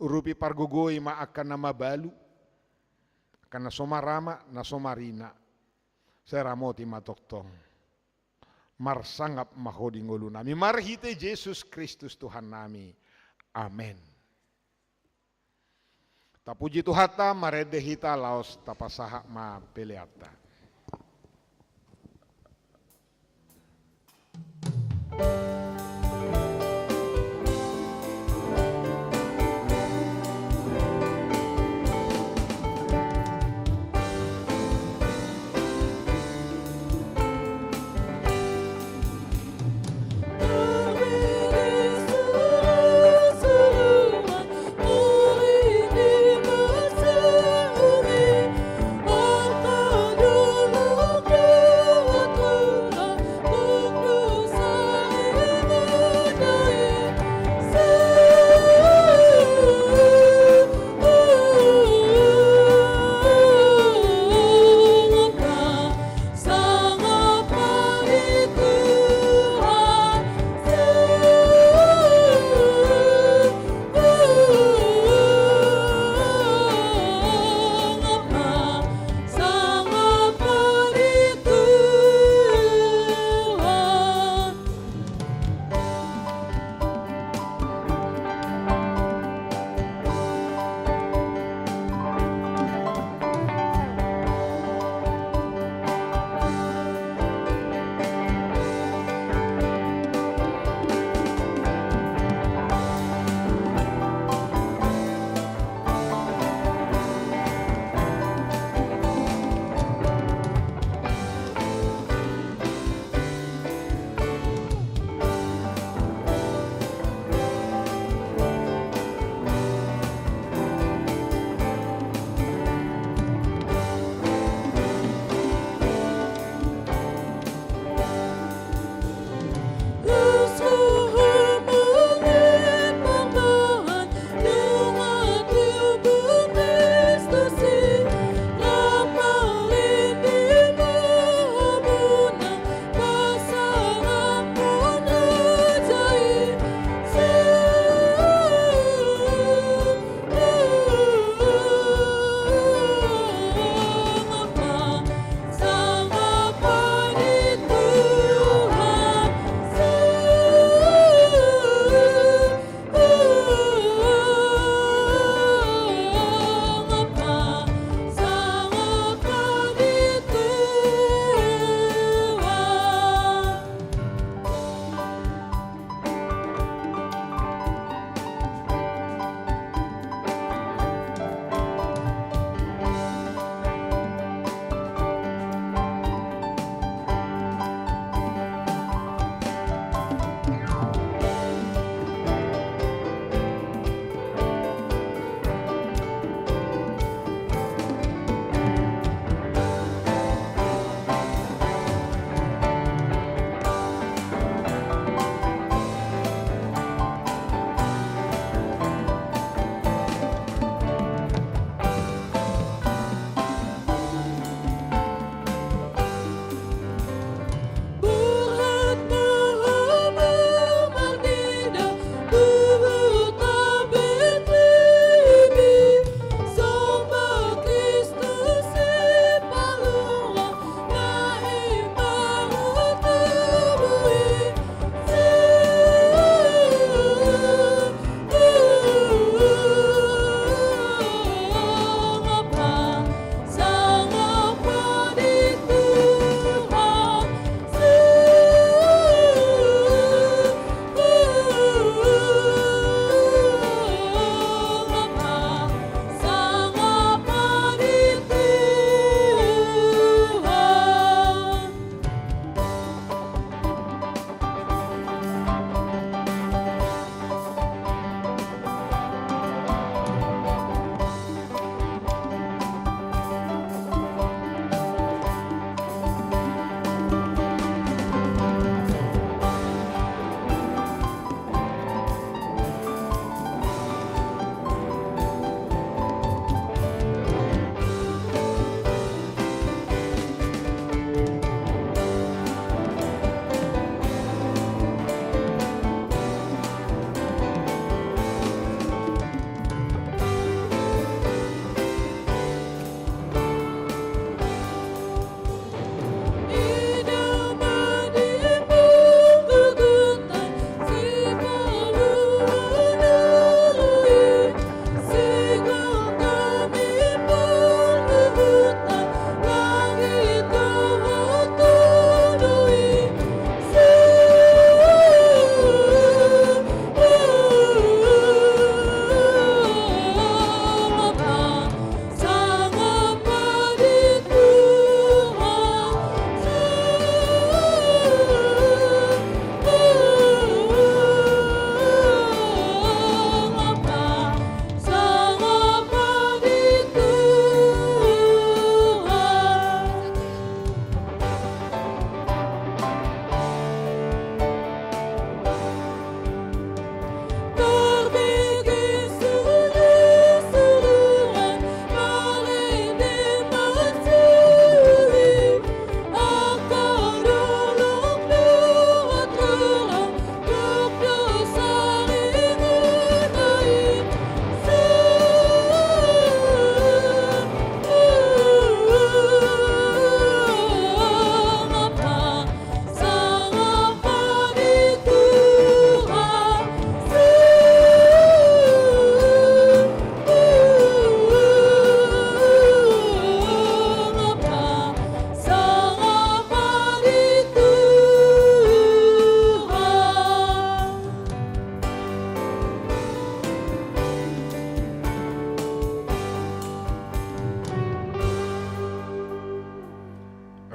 Urupi pargugoy maakan na mabalu. Akan na somarama na somarina. Seramoti matoktong. Marsangap mahoding ulo nami. Marhite Yesus Kristus Tuhan nami. Amen. Tapuji Tuhata maredehita laos tapasaha ma peleata.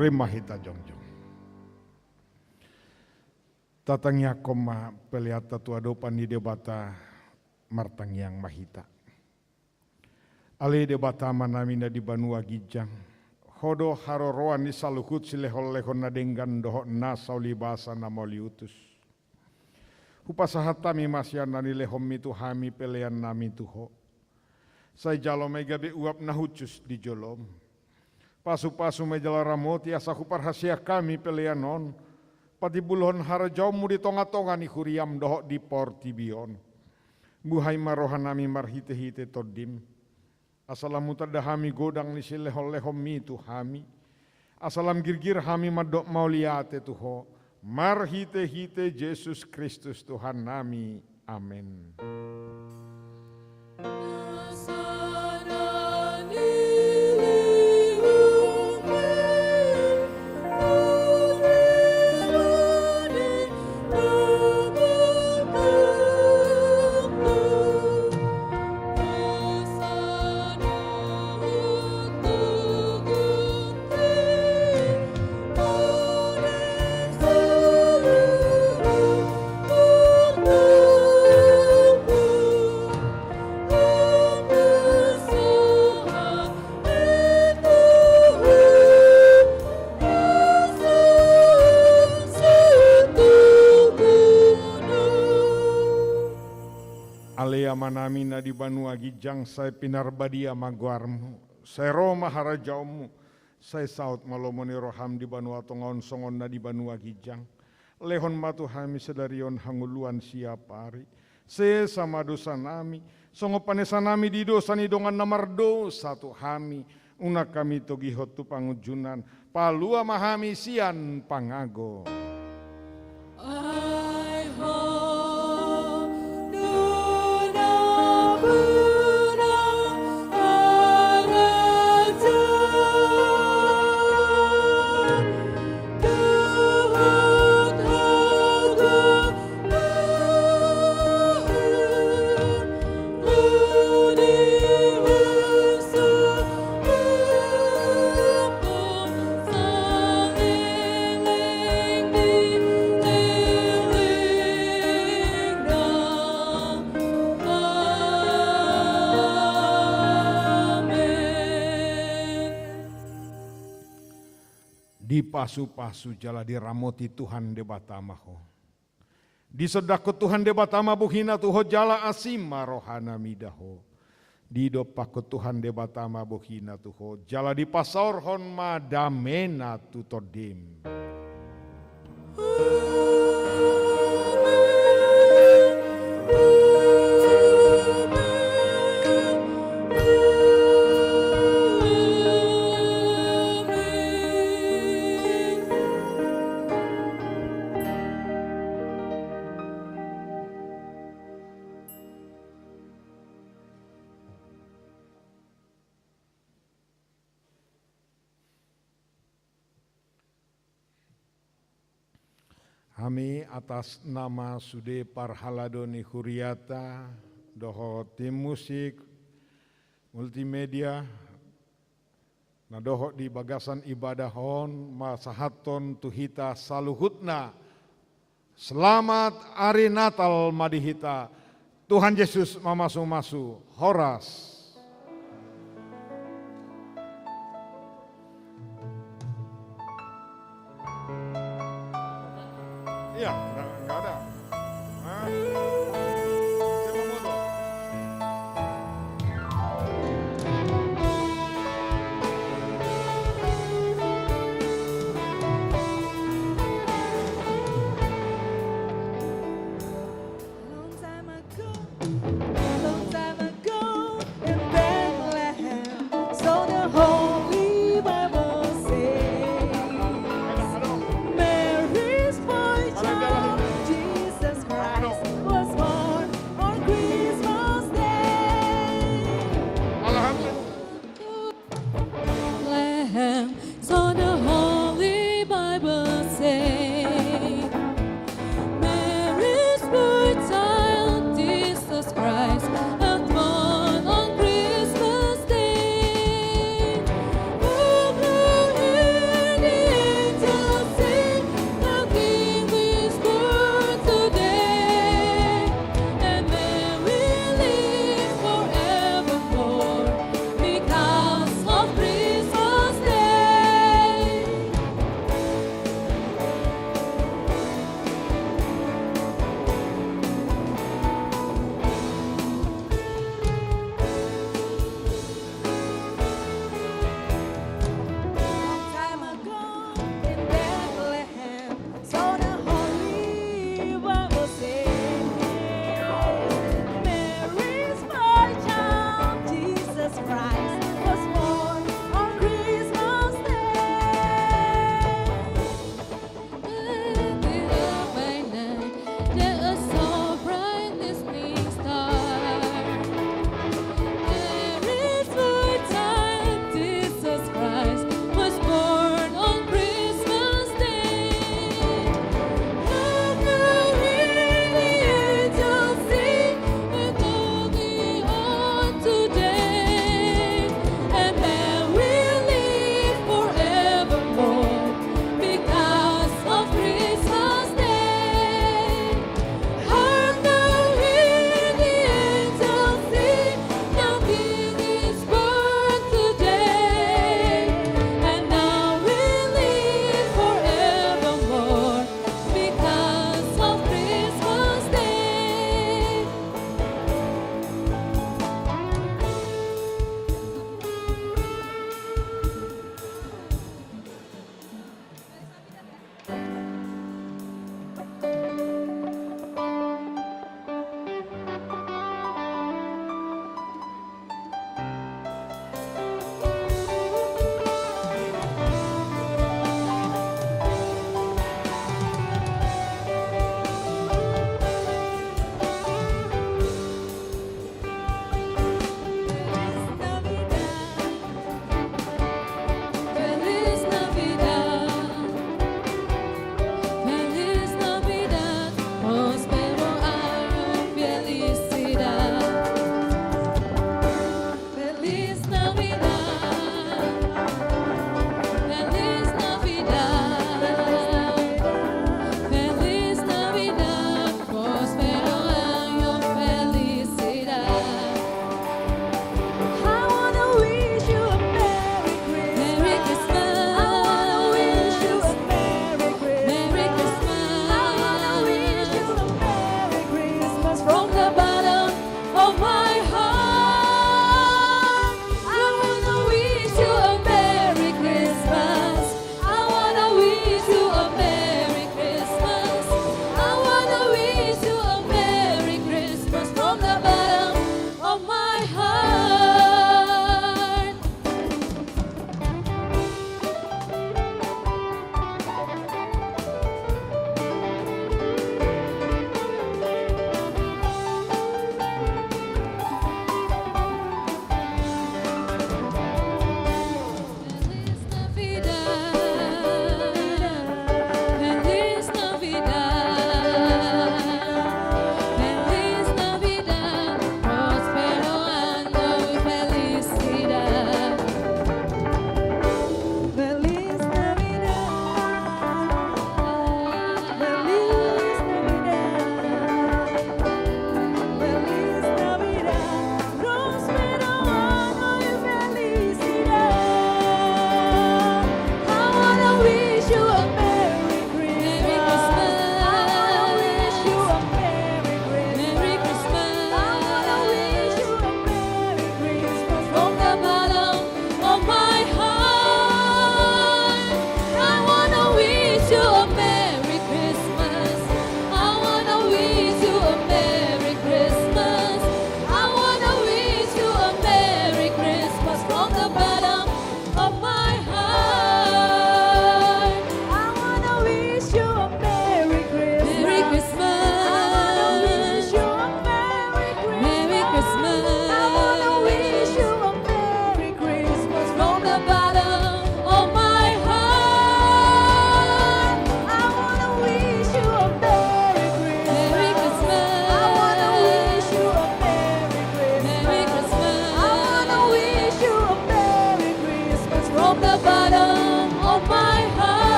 remahita jongjong. Tatangya koma peliata tuadopan di debata martang yang mahita. Ale debata manamina di Banua Gijang. Hodo haroroan ni saluhut silehol-lehon nadenggan doho nasauli basa namoliutus. Hupasahatami masyan nani lehom itu hami pelean nami tuho. Saya jalo megabe uap nahucus di jolom. Pasu-pasu mejala ramoti asa huparhasia kami peleanon. Pati bulhon harajaumu di tonga-tonga ni huriam doho di portibion. Buhai marohan nami marhite-hite todim. Asalam mutadahami godang ni silehol-lehom itu hami. Asalam girgir hami madok mauliate tuho. Marhite-hite Yesus Kristus Tuhan nami. Amin. Manamina di Banua Gijang saya pinarbadia maguarmu saya Roma harajaumu saya saut malomoni roham di Banua Tongon Songon di Banua Gijang lehon matu hami sedarion hanguluan siapari saya sama dosa nami songo panesa nami di dosa ni dongan namardo satu hami una kami togi hotu pangujunan palua mahami sian pangago. Di pasu-pasu jala diramoti Tuhan debatamaho. Di sedako Tuhan debatama buhina tuho jala asima rohana midaho. Di dopako Tuhan debatama buhina tuho jala di pasaorhon madamena tutodim. Kami atas nama Sude Parhaladoni Huriata, doho tim musik, multimedia, na doho di bagasan ibadahon, masahaton tuhita saluhutna, selamat hari Natal madihita, Tuhan Yesus mamasu-masu, horas. Iya, enggak ada. Hah? Siapa moto? Long time ago in Bethlehem, so the Holy Bible says, Mary's boy child, Jesus Christ, was born on Christmas Day. Bethlehem, so the Holy Bible says, Mary's boy child, Jesus Christ, was born on Christmas Day.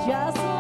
just